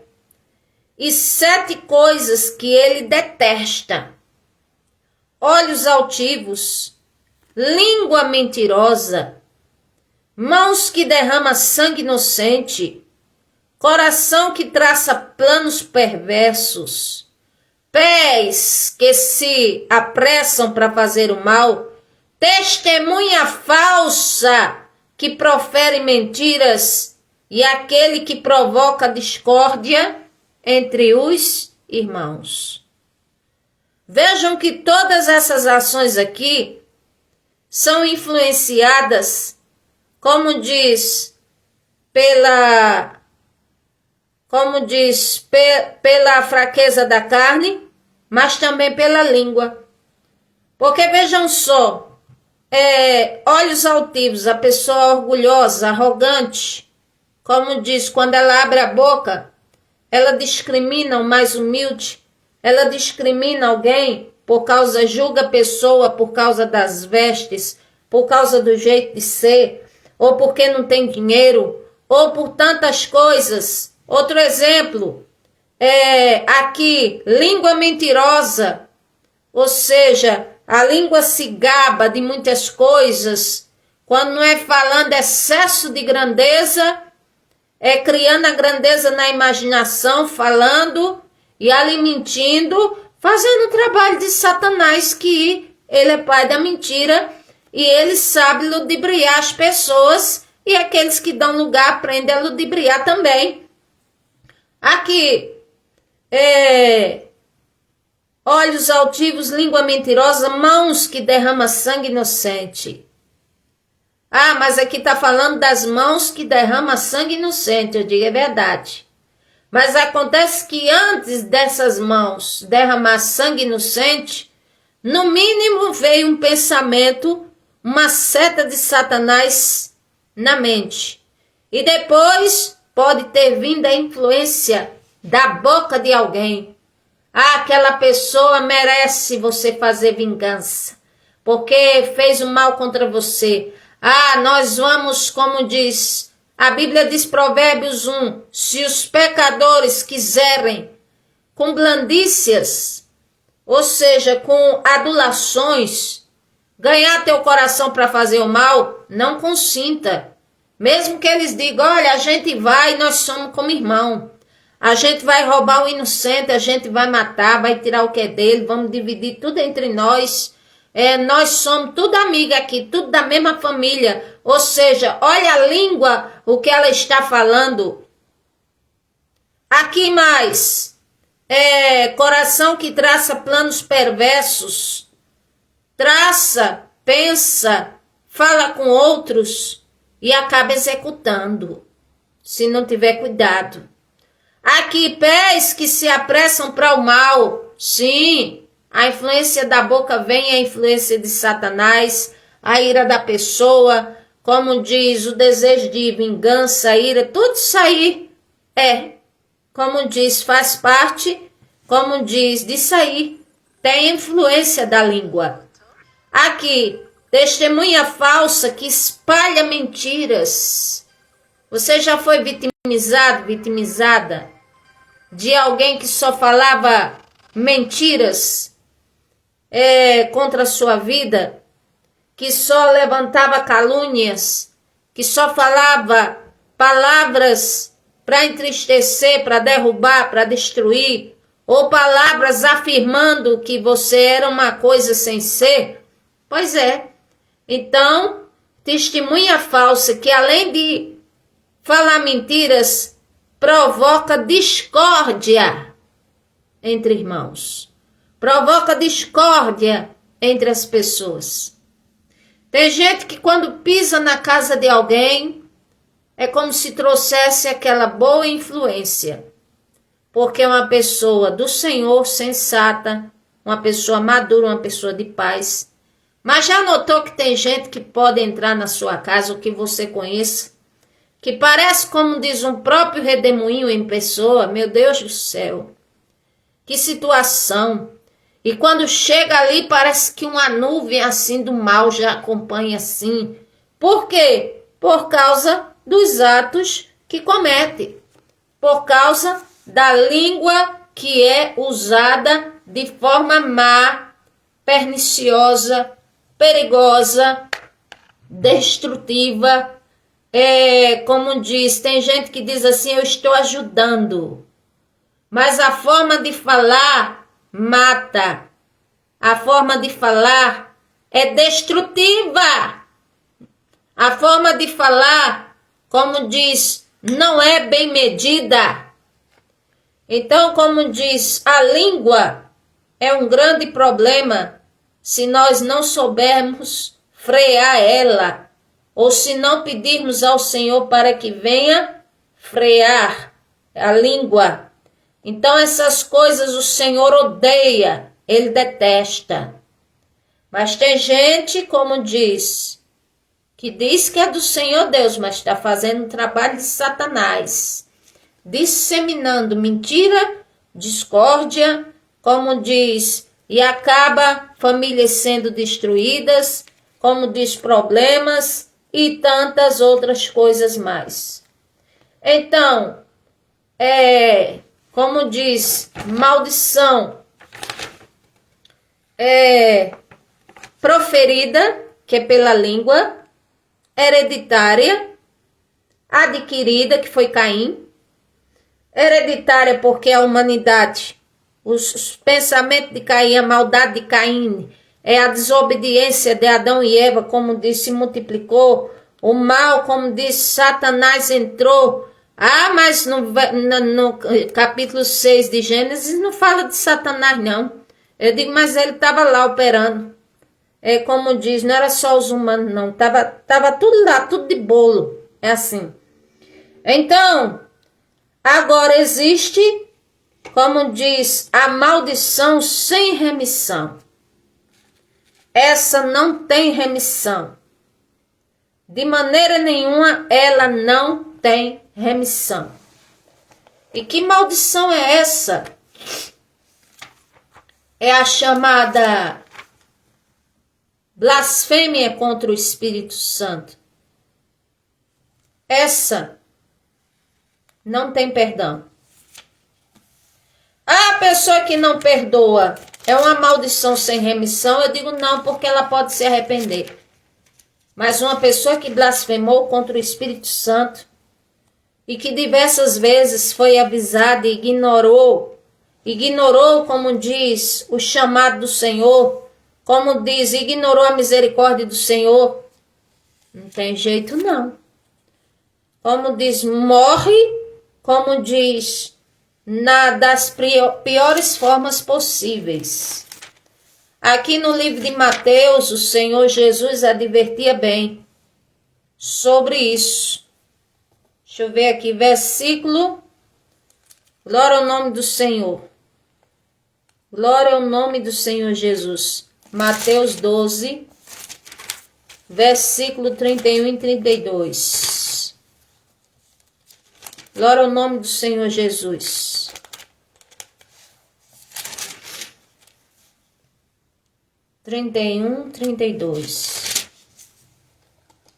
e 7 coisas que ele detesta: olhos altivos, língua mentirosa, mãos que derramam sangue inocente, coração que traça planos perversos, pés que se apressam para fazer o mal, testemunha falsa que profere mentiras e aquele que provoca discórdia entre os irmãos. Vejam que todas essas ações aqui são influenciadas, como diz, pela fraqueza da carne, mas também pela língua. Porque vejam só, olhos altivos, a pessoa orgulhosa, arrogante, como diz, quando ela abre a boca, ela discrimina o mais humilde, ela discrimina alguém julga a pessoa por causa das vestes, por causa do jeito de ser, ou porque não tem dinheiro, ou por tantas coisas. Outro exemplo, aqui, língua mentirosa, ou seja, a língua se gaba de muitas coisas, quando não é falando excesso de grandeza, criando a grandeza na imaginação, falando e ali mentindo, fazendo o trabalho de Satanás, que ele é pai da mentira e ele sabe ludibriar as pessoas, e aqueles que dão lugar aprendem a ludibriar também. Aqui, olhos altivos, língua mentirosa, mãos que derramam sangue inocente. Ah, mas aqui está falando das mãos que derramam sangue inocente. Eu digo, é verdade. Mas acontece que antes dessas mãos derramar sangue inocente, no mínimo veio um pensamento, uma seta de Satanás na mente. E depois pode ter vindo a influência da boca de alguém. Ah, aquela pessoa merece você fazer vingança, porque fez o mal contra você. Ah, nós vamos, como diz, a Bíblia diz, Provérbios 1, se os pecadores quiserem com blandícias, ou seja, com adulações, ganhar teu coração para fazer o mal, não consinta. Mesmo que eles digam, olha, a gente vai, nós somos como irmão. A gente vai roubar o inocente, a gente vai matar, vai tirar o que é dele, vamos dividir tudo entre nós. Nós somos tudo amiga aqui, tudo da mesma família. Ou seja, olha a língua, o que ela está falando. Aqui mais, coração que traça planos perversos. Traça, pensa, fala com outros e acaba executando, se não tiver cuidado. Aqui, pés que se apressam para o mal. Sim, a influência da boca vem, a influência de Satanás, a ira da pessoa, como diz, o desejo de vingança, a ira, tudo isso aí como diz, faz parte, como diz, disso aí, tem influência da língua. Aqui, testemunha falsa que espalha mentiras. Você já foi vitimizado, vitimizada de alguém que só falava mentiras contra a sua vida, que só levantava calúnias, que só falava palavras para entristecer, para derrubar, para destruir, ou palavras afirmando que você era uma coisa sem ser? Pois é. Então, testemunha falsa que além de falar mentiras, provoca discórdia entre irmãos. Provoca discórdia entre as pessoas. Tem gente que quando pisa na casa de alguém, é como se trouxesse aquela boa influência. Porque é uma pessoa do Senhor, sensata, uma pessoa madura, uma pessoa de paz. Mas já notou que tem gente que pode entrar na sua casa, ou que você conheça, que parece, como diz, um próprio redemoinho em pessoa. Meu Deus do céu, que situação! E quando chega ali, parece que uma nuvem assim do mal já acompanha assim. Por quê? Por causa dos atos que comete. Por causa da língua que é usada de forma má, perniciosa, perigosa, destrutiva. Como diz, tem gente que diz assim, eu estou ajudando. Mas a forma de falar mata. A forma de falar é destrutiva. A forma de falar, como diz, não é bem medida. Então, como diz, a língua é um grande problema se nós não soubermos frear ela, ou se não pedirmos ao Senhor para que venha frear a língua. Então, essas coisas o Senhor odeia, Ele detesta. Mas tem gente, como diz que é do Senhor Deus, mas está fazendo um trabalho de Satanás, disseminando mentira, discórdia, como diz, e acaba famílias sendo destruídas, como diz, problemas e tantas outras coisas mais. Então, como diz, maldição proferida, que é pela língua, hereditária, adquirida, que foi Caim. Hereditária porque a humanidade, os pensamentos de Caim, a maldade de Caim, a desobediência de Adão e Eva, como disse, se multiplicou. O mal, como disse, Satanás entrou. Mas no capítulo 6 de Gênesis não fala de Satanás, não. Eu digo, mas ele estava lá operando. Como diz, não era só os humanos, não. Tava tudo lá, tudo de bolo. É assim. Então, agora existe, como diz, a maldição sem remissão. Essa não tem remissão. De maneira nenhuma, ela não tem remissão. E que maldição é essa? É a chamada blasfêmia contra o Espírito Santo. Essa não tem perdão. A pessoa que não perdoa é uma maldição sem remissão? Eu digo não, porque ela pode se arrepender. Mas uma pessoa que blasfemou contra o Espírito Santo e que diversas vezes foi avisada e ignorou, como diz, o chamado do Senhor, como diz, ignorou a misericórdia do Senhor, não tem jeito não. Como diz, morre, como diz, das piores formas possíveis. Aqui no livro de Mateus, o Senhor Jesus advertia bem sobre isso. Deixa eu ver aqui, versículo. Glória ao nome do Senhor. Glória ao nome do Senhor Jesus. Mateus 12, versículo 31 e 32. Glória ao nome do Senhor Jesus. Trinta e um, 32.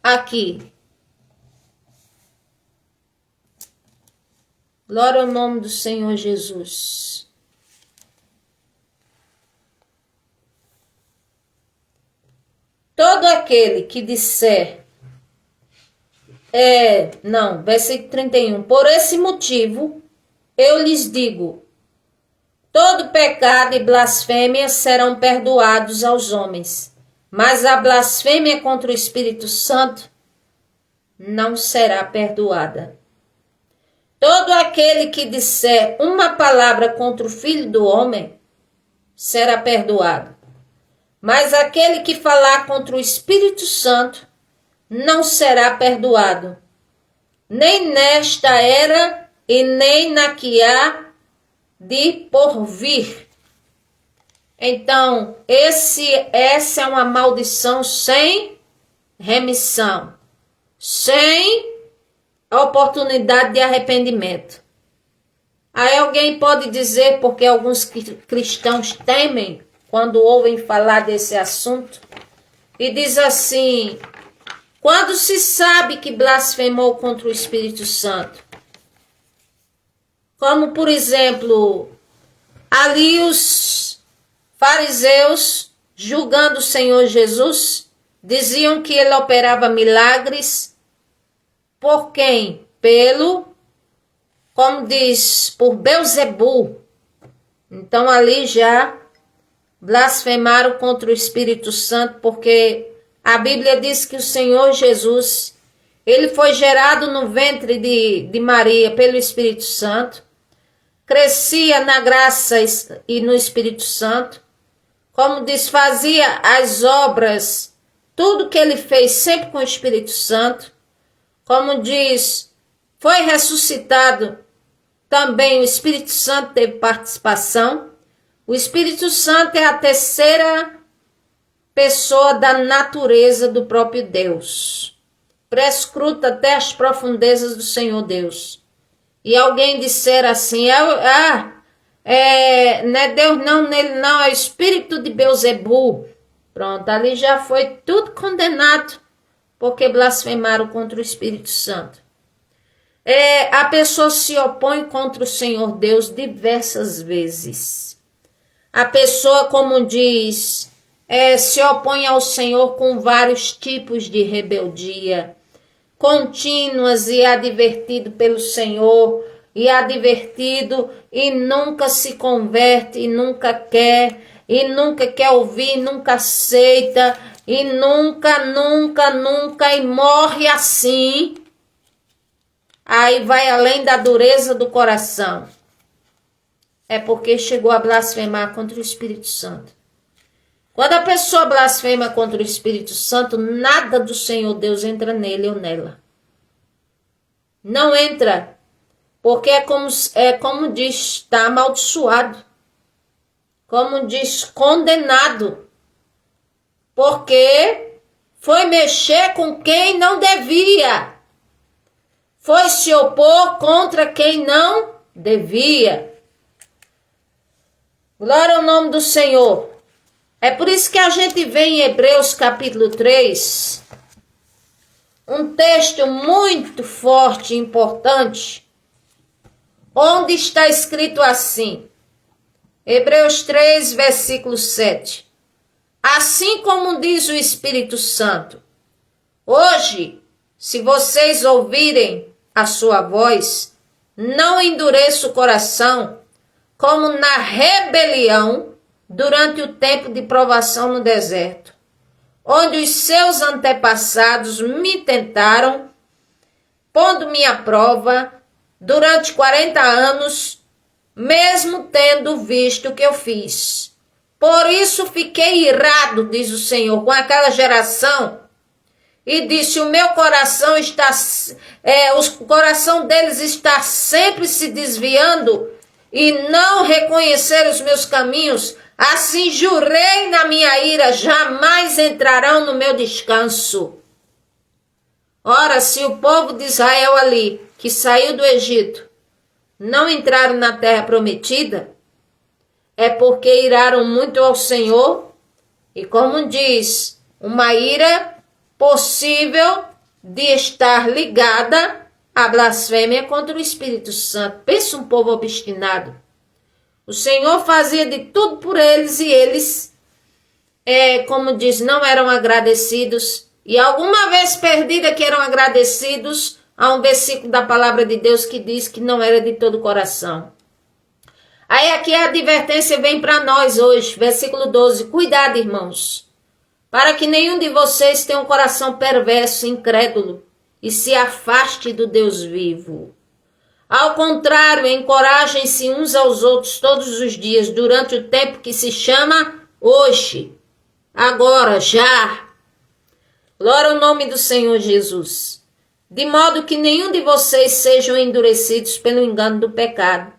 Aqui. Glória ao nome do Senhor Jesus. Todo aquele que disser, versículo 31, por esse motivo, eu lhes digo, todo pecado e blasfêmia serão perdoados aos homens, mas a blasfêmia contra o Espírito Santo não será perdoada. Todo aquele que disser uma palavra contra o Filho do Homem será perdoado. Mas aquele que falar contra o Espírito Santo não será perdoado, nem nesta era e nem na que há de por vir. Então, essa é uma maldição sem remissão, sem oportunidade de arrependimento. Aí alguém pode dizer, porque alguns cristãos temem quando ouvem falar desse assunto, e diz assim: quando se sabe que blasfemou contra o Espírito Santo? Como, por exemplo, ali os fariseus, julgando o Senhor Jesus, diziam que ele operava milagres. Por quem? Como diz, por Belzebu. Então ali já blasfemaram contra o Espírito Santo, porque a Bíblia diz que o Senhor Jesus, ele foi gerado no ventre de Maria pelo Espírito Santo, crescia na graça e no Espírito Santo, como diz, fazia as obras, tudo que ele fez sempre com o Espírito Santo, como diz, foi ressuscitado, também o Espírito Santo teve participação. O Espírito Santo é a terceira pessoa da natureza do próprio Deus. Prescruta até as profundezas do Senhor Deus. E alguém disser assim, não é Deus não, nele não, é o espírito de Belzebu. Pronto, ali já foi tudo condenado, porque blasfemaram contra o Espírito Santo. A pessoa se opõe contra o Senhor Deus diversas vezes. A pessoa, como diz, se opõe ao Senhor com vários tipos de rebeldia, contínuas, e advertido pelo Senhor, e advertido, e nunca se converte, e nunca quer ouvir, nunca aceita, e nunca, e morre assim. Aí vai além da dureza do coração. É porque chegou a blasfemar contra o Espírito Santo. Quando a pessoa blasfema contra o Espírito Santo, nada do Senhor Deus entra nele ou nela. Não entra. Porque é como diz, está amaldiçoado. Como diz, condenado. Porque foi mexer com quem não devia. Foi se opor contra quem não devia. Glória ao nome do Senhor. É por isso que a gente vê em Hebreus capítulo 3, um texto muito forte e importante, onde está escrito assim, Hebreus 3, versículo 7. Assim como diz o Espírito Santo, hoje, se vocês ouvirem a sua voz, não endureça o coração, como na rebelião durante o tempo de provação no deserto, onde os seus antepassados me tentaram, pondo-me à prova durante 40 anos, mesmo tendo visto o que eu fiz. Por isso fiquei irado, diz o Senhor, com aquela geração, e disse, o meu coração o coração deles está sempre se desviando e não reconhecer os meus caminhos. Assim jurei na minha ira, jamais entrarão no meu descanso. Ora, se o povo de Israel ali, que saiu do Egito, não entraram na terra prometida, é porque iraram muito ao Senhor, e como diz, uma ira possível de estar ligada à blasfêmia contra o Espírito Santo. Pensa um povo obstinado. O Senhor fazia de tudo por eles e eles, como diz, não eram agradecidos. E alguma vez perdida que eram agradecidos, há um versículo da palavra de Deus que diz que não era de todo o coração. Aí aqui a advertência vem para nós hoje, versículo 12. Cuidado, irmãos, para que nenhum de vocês tenha um coração perverso, incrédulo, e se afaste do Deus vivo. Ao contrário, encorajem-se uns aos outros todos os dias, durante o tempo que se chama hoje, agora, já. Glória ao nome do Senhor Jesus. De modo que nenhum de vocês sejam endurecidos pelo engano do pecado,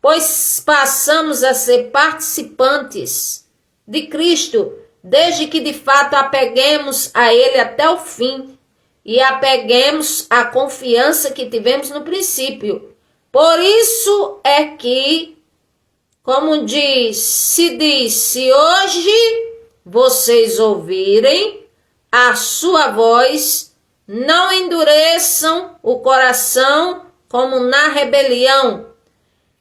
pois passamos a ser participantes de Cristo, desde que de fato apeguemos a Ele até o fim, e apeguemos a confiança que tivemos no princípio. Por isso é que, como se hoje vocês ouvirem a sua voz, não endureçam o coração como na rebelião.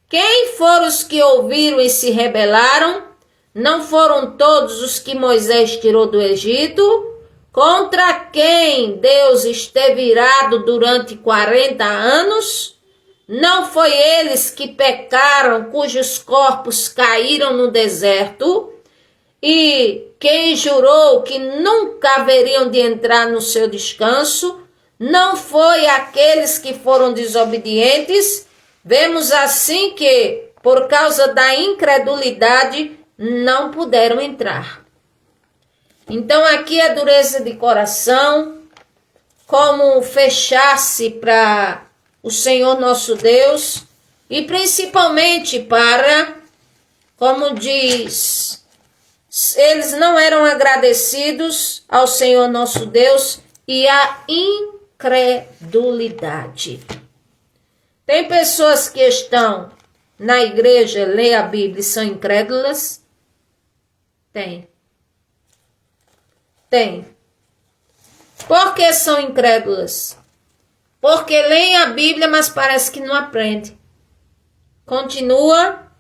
Quem foram os que ouviram e se rebelaram? Não foram todos os que Moisés tirou do Egito? Contra quem Deus esteve irado durante 40 anos? Não foi eles que pecaram, cujos corpos caíram no deserto? E quem jurou que nunca haveriam de entrar no seu descanso? Não foi aqueles que foram desobedientes? Vemos assim que, por causa da incredulidade, não puderam entrar. Então aqui a dureza de coração, como fechar-se para o Senhor nosso Deus, e principalmente para, como diz, eles não eram agradecidos ao Senhor nosso Deus e a incredulidade. Tem pessoas que estão na igreja, lê a Bíblia e são incrédulas? Tem. Por que são incrédulas? Porque leem a Bíblia, mas parece que não aprende. Continua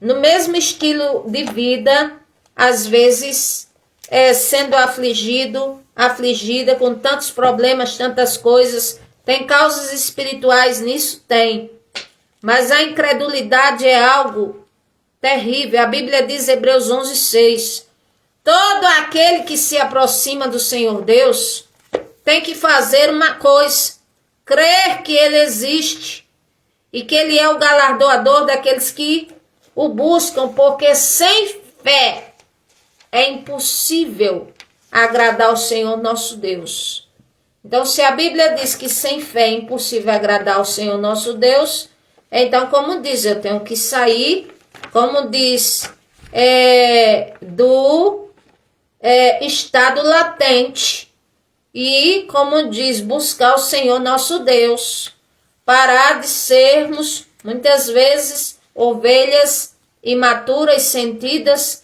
no mesmo estilo de vida, às vezes sendo afligida com tantos problemas, tantas coisas. Tem causas espirituais nisso? Tem. Mas a incredulidade é algo terrível. A Bíblia diz, Hebreus 11:6, todo aquele que se aproxima do Senhor Deus tem que fazer uma coisa: crer que Ele existe e que Ele é o galardoador daqueles que o buscam, porque sem fé é impossível agradar ao Senhor nosso Deus. Então, se a Bíblia diz que sem fé é impossível agradar ao Senhor nosso Deus, então, como diz, eu tenho que sair, como diz, do estado latente e, como diz, buscar o Senhor nosso Deus, parar de sermos, muitas vezes, ovelhas imaturas, sentidas.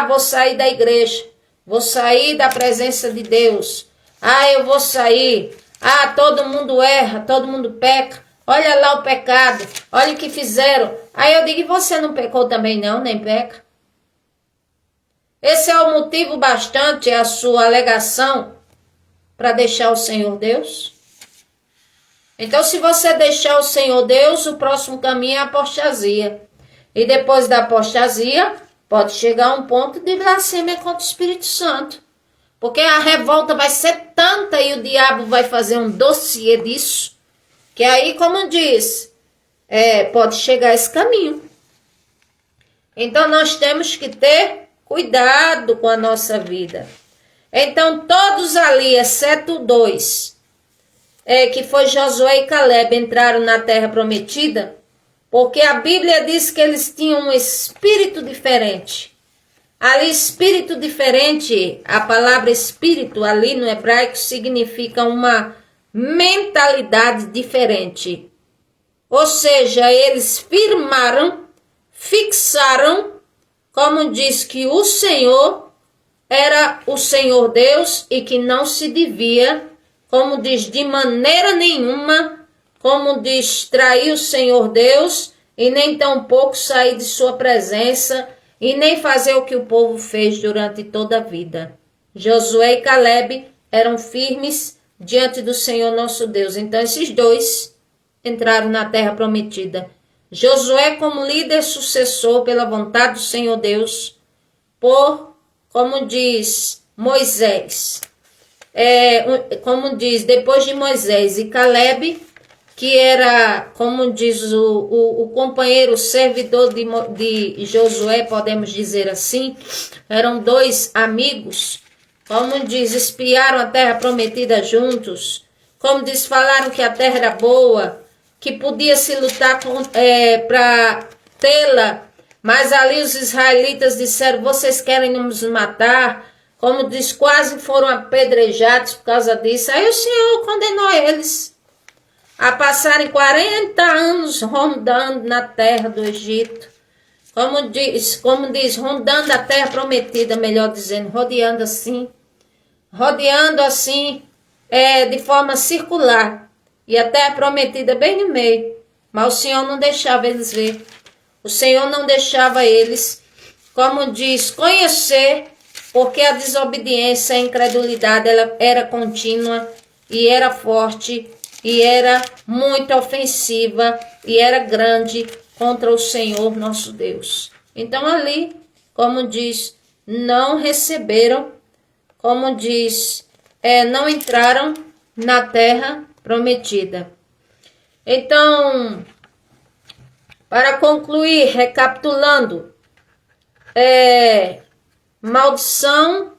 Vou sair da igreja, vou sair da presença de Deus. Eu vou sair. Todo mundo erra, todo mundo peca. Olha lá o pecado, olha o que fizeram. Eu digo, e você não pecou também não, nem peca? Esse é o motivo bastante, a sua alegação para deixar o Senhor Deus? Então, se você deixar o Senhor Deus, o próximo caminho é a apostasia. E depois da apostasia, pode chegar a um ponto de blasfêmia contra o Espírito Santo. Porque a revolta vai ser tanta e o diabo vai fazer um dossiê disso, que aí, como diz, pode chegar a esse caminho. Então, nós temos que ter cuidado com a nossa vida. Então, todos ali, exceto dois, que foi Josué e Caleb, entraram na terra prometida, porque a Bíblia diz que eles tinham um espírito diferente. Ali, espírito diferente, a palavra espírito ali no hebraico significa uma mentalidade diferente. Ou seja, eles firmaram, fixaram, como diz que o Senhor era o Senhor Deus e que não se devia, como diz, de maneira nenhuma, como diz, trair o Senhor Deus e nem tampouco sair de sua presença e nem fazer o que o povo fez durante toda a vida. Josué e Caleb eram firmes diante do Senhor nosso Deus. Então esses dois entraram na terra prometida. Josué como líder sucessor pela vontade do Senhor Deus, como diz Moisés, como diz, depois de Moisés, e Caleb, que era, como diz o companheiro, o servidor de Josué, podemos dizer assim, eram dois amigos, como diz, espiaram a terra prometida juntos, como diz, falaram que a terra era boa, que podia se lutar para tê-la, mas ali os israelitas disseram, vocês querem nos matar, como diz, quase foram apedrejados por causa disso. Aí o Senhor condenou eles a passarem 40 anos rondando na terra do Egito. Como diz, rondando a terra prometida, melhor dizendo, rodeando assim, de forma circular. E a terra prometida bem no meio. Mas o Senhor não deixava eles ver. O Senhor não deixava eles, como diz, conhecer, porque a desobediência, a incredulidade, ela era contínua e era forte e era muito ofensiva e era grande contra o Senhor nosso Deus. Então ali, como diz, não receberam, como diz, não entraram na terra prometida. Então, para concluir, recapitulando, maldição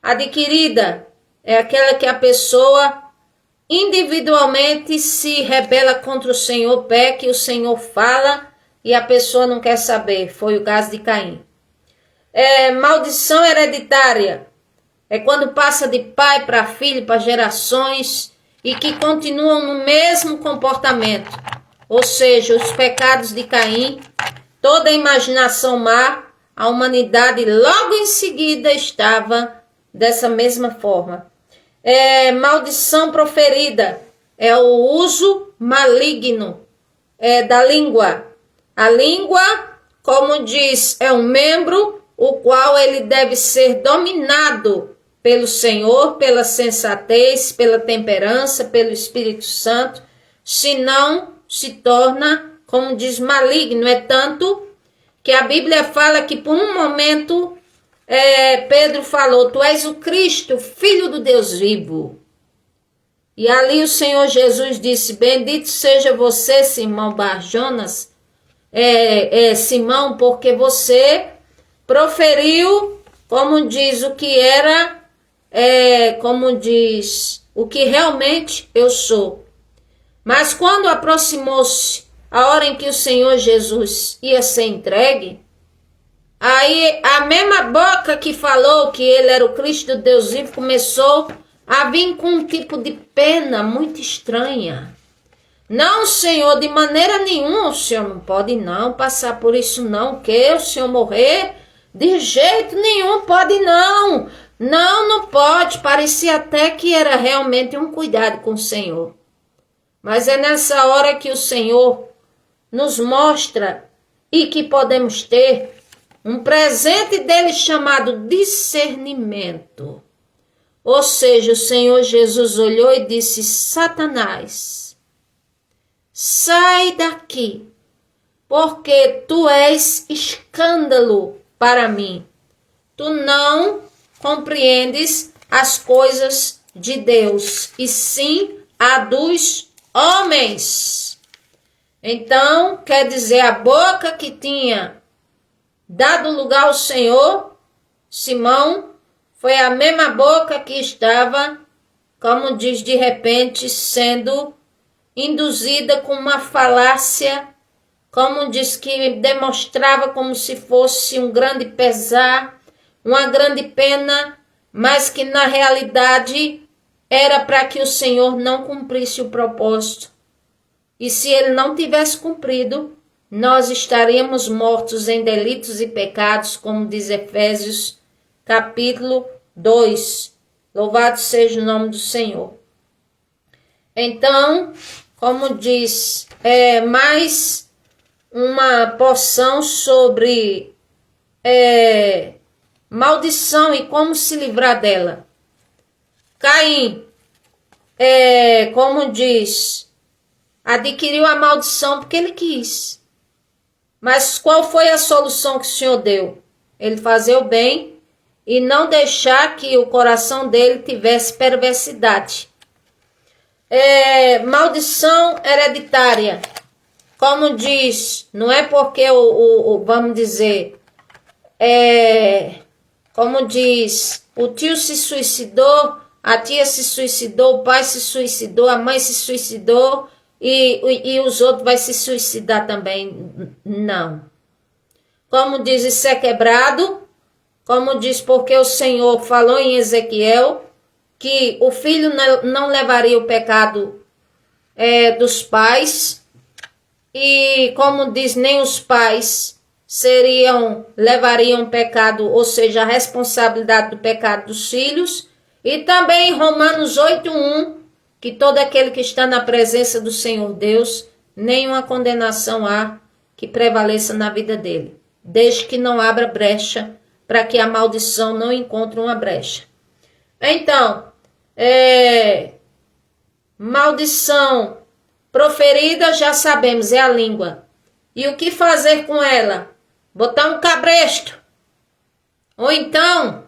adquirida é aquela que a pessoa individualmente se rebela contra o Senhor, peca e o Senhor fala e a pessoa não quer saber. Foi o caso de Caim. Maldição hereditária é quando passa de pai para filho, para gerações e que continuam no mesmo comportamento. Ou seja, os pecados de Caim, toda a imaginação má, a humanidade logo em seguida estava dessa mesma forma. Maldição proferida é o uso maligno da língua. A língua, como diz, é um membro o qual ele deve ser dominado pelo Senhor, pela sensatez, pela temperança, pelo Espírito Santo, senão se torna, como diz, maligno. É tanto que a Bíblia fala que por um momento Pedro falou, tu és o Cristo, Filho do Deus vivo. E ali o Senhor Jesus disse, bendito seja você, Simão Bar-Jonas, Simão, porque você proferiu, como diz, o que era, como diz, o que realmente eu sou. Mas quando aproximou-se a hora em que o Senhor Jesus ia ser entregue, aí a mesma boca que falou que ele era o Cristo do Deus vivo começou a vir com um tipo de pena muito estranha. Não, Senhor, de maneira nenhuma, o Senhor não pode não passar por isso não, que o Senhor morrer, de jeito nenhum pode não. Não pode, parecia até que era realmente um cuidado com o Senhor. Mas é nessa hora que o Senhor nos mostra e que podemos ter um presente dele chamado discernimento. Ou seja, o Senhor Jesus olhou e disse, Satanás, sai daqui, porque tu és escândalo para mim. Tu não compreendes as coisas de Deus, e sim a dos homens. Então, quer dizer, a boca que tinha dado lugar ao Senhor, Simão, foi a mesma boca que estava, como diz, de repente, sendo induzida com uma falácia, como diz, que demonstrava como se fosse um grande pesar, uma grande pena, mas que na realidade era para que o Senhor não cumprisse o propósito. E se ele não tivesse cumprido, nós estaríamos mortos em delitos e pecados, como diz Efésios, capítulo 2. Louvado seja o nome do Senhor. Então, como diz, mais uma porção sobre maldição e como se livrar dela. Caim, como diz, adquiriu a maldição porque ele quis. Mas qual foi a solução que o Senhor deu? Ele fazer o bem e não deixar que o coração dele tivesse perversidade. Maldição hereditária. Como diz, não é porque vamos dizer, como diz, o tio se suicidou, a tia se suicidou, o pai se suicidou, a mãe se suicidou e os outros vão se suicidar também. Não. Como diz, isso é quebrado como diz, porque o Senhor falou em Ezequiel que o filho não levaria o pecado dos pais, e como diz, nem os pais levariam o pecado, ou seja, a responsabilidade do pecado dos filhos. E também em Romanos 8:1, que todo aquele que está na presença do Senhor Deus, nenhuma condenação há que prevaleça na vida dele, desde que não abra brecha, para que a maldição não encontre uma brecha. Então, maldição proferida, já sabemos, é a língua. E o que fazer com ela? Botar um cabresto. Ou então,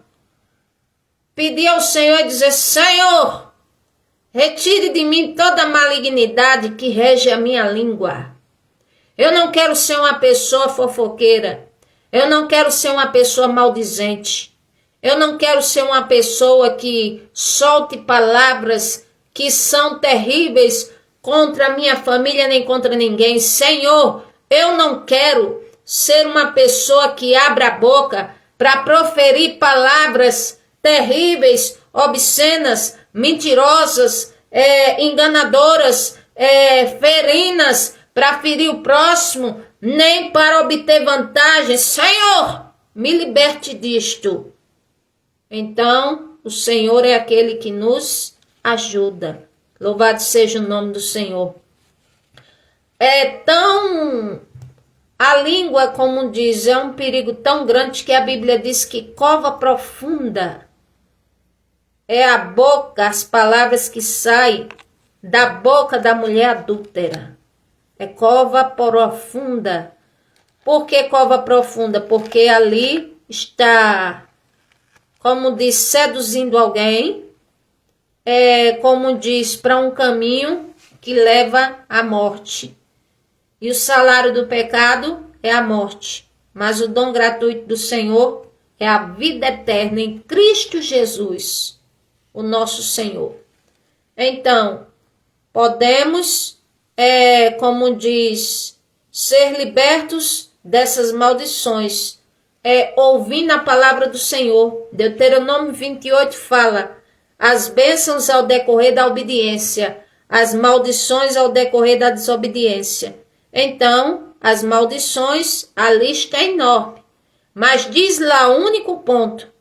pedir ao Senhor e dizer: Senhor, retire de mim toda a malignidade que rege a minha língua. Eu não quero ser uma pessoa fofoqueira. Eu não quero ser uma pessoa maldizente. Eu não quero ser uma pessoa que solte palavras que são terríveis contra a minha família nem contra ninguém. Senhor, eu não quero ser uma pessoa que abra a boca para proferir palavras terríveis, obscenas, mentirosas, enganadoras, ferinas, para ferir o próximo, nem para obter vantagem. Senhor, me liberte disto. Então, o Senhor é aquele que nos ajuda. Louvado seja o nome do Senhor. A língua, como diz, é um perigo tão grande que a Bíblia diz que cova profunda é a boca, as palavras que saem da boca da mulher adúltera. É cova profunda. Por que cova profunda? Porque ali está, como diz, seduzindo alguém, como diz, para um caminho que leva à morte. E o salário do pecado é a morte. Mas o dom gratuito do Senhor é a vida eterna em Cristo Jesus, o nosso Senhor. Então, podemos, como diz, ser libertos dessas maldições, ouvindo a palavra do Senhor. Deuteronômio 28 fala: as bênçãos ao decorrer da obediência, as maldições ao decorrer da desobediência. Então, as maldições, a lista é enorme. Mas diz lá, o único ponto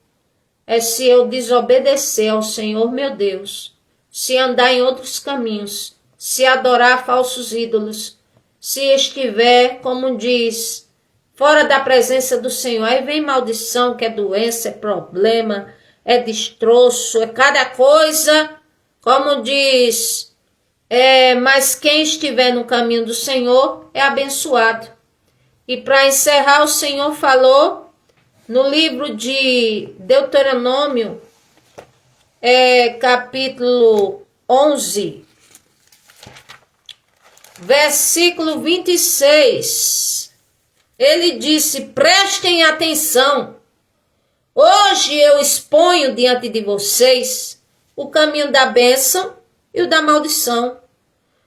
é se eu desobedecer ao Senhor meu Deus, se andar em outros caminhos, se adorar falsos ídolos, se estiver, como diz, fora da presença do Senhor. Aí vem maldição, que é doença, é problema, é destroço, é cada coisa, como diz, mas quem estiver no caminho do Senhor é abençoado. E para encerrar, o Senhor falou no livro de Deuteronômio, capítulo 11, versículo 26. Ele disse: prestem atenção, hoje eu exponho diante de vocês o caminho da bênção e o da maldição.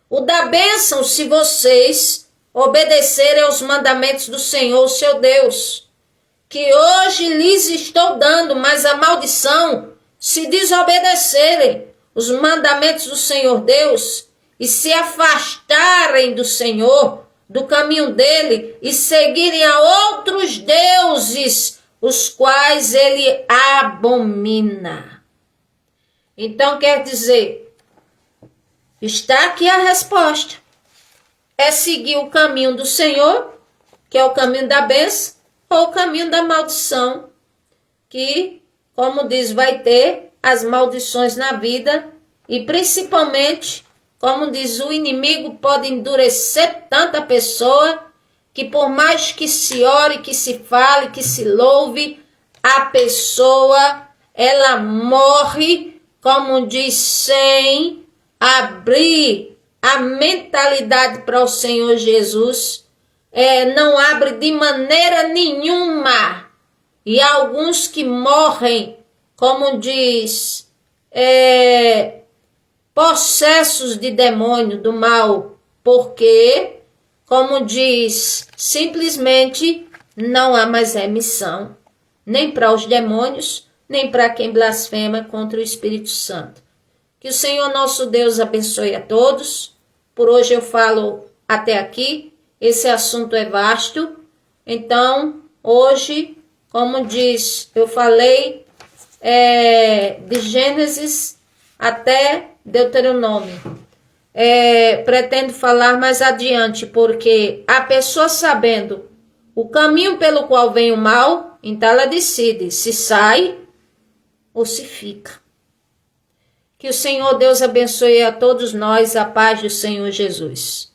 O da bênção, se vocês obedecerem aos mandamentos do Senhor, seu Deus, que hoje lhes estou dando, mas a maldição, se desobedecerem os mandamentos do Senhor Deus e se afastarem do Senhor, do caminho dele, e seguirem a outros deuses, os quais ele abomina. Então quer dizer, está aqui a resposta. É seguir o caminho do Senhor, que é o caminho da bênção, ou o caminho da maldição, que, como diz, vai ter as maldições na vida, e principalmente, como diz, o inimigo pode endurecer tanta pessoa, que por mais que se ore, que se fale, que se louve, a pessoa, ela morre, como diz, sem abrir a mentalidade para o Senhor Jesus, não abre de maneira nenhuma. E há alguns que morrem, como diz, possessos de demônio do mal, porque, como diz, simplesmente não há mais remissão. nem para os demônios, nem para quem blasfema contra o Espírito Santo. Que o Senhor nosso Deus abençoe a todos. Por hoje eu falo até aqui. Esse assunto é vasto. Então, hoje, como diz, eu falei de Gênesis até Deuteronômio. Pretendo falar mais adiante, porque a pessoa sabendo o caminho pelo qual vem o mal, então ela decide se sai ou se fica. Que o Senhor Deus abençoe a todos nós, a paz do Senhor Jesus.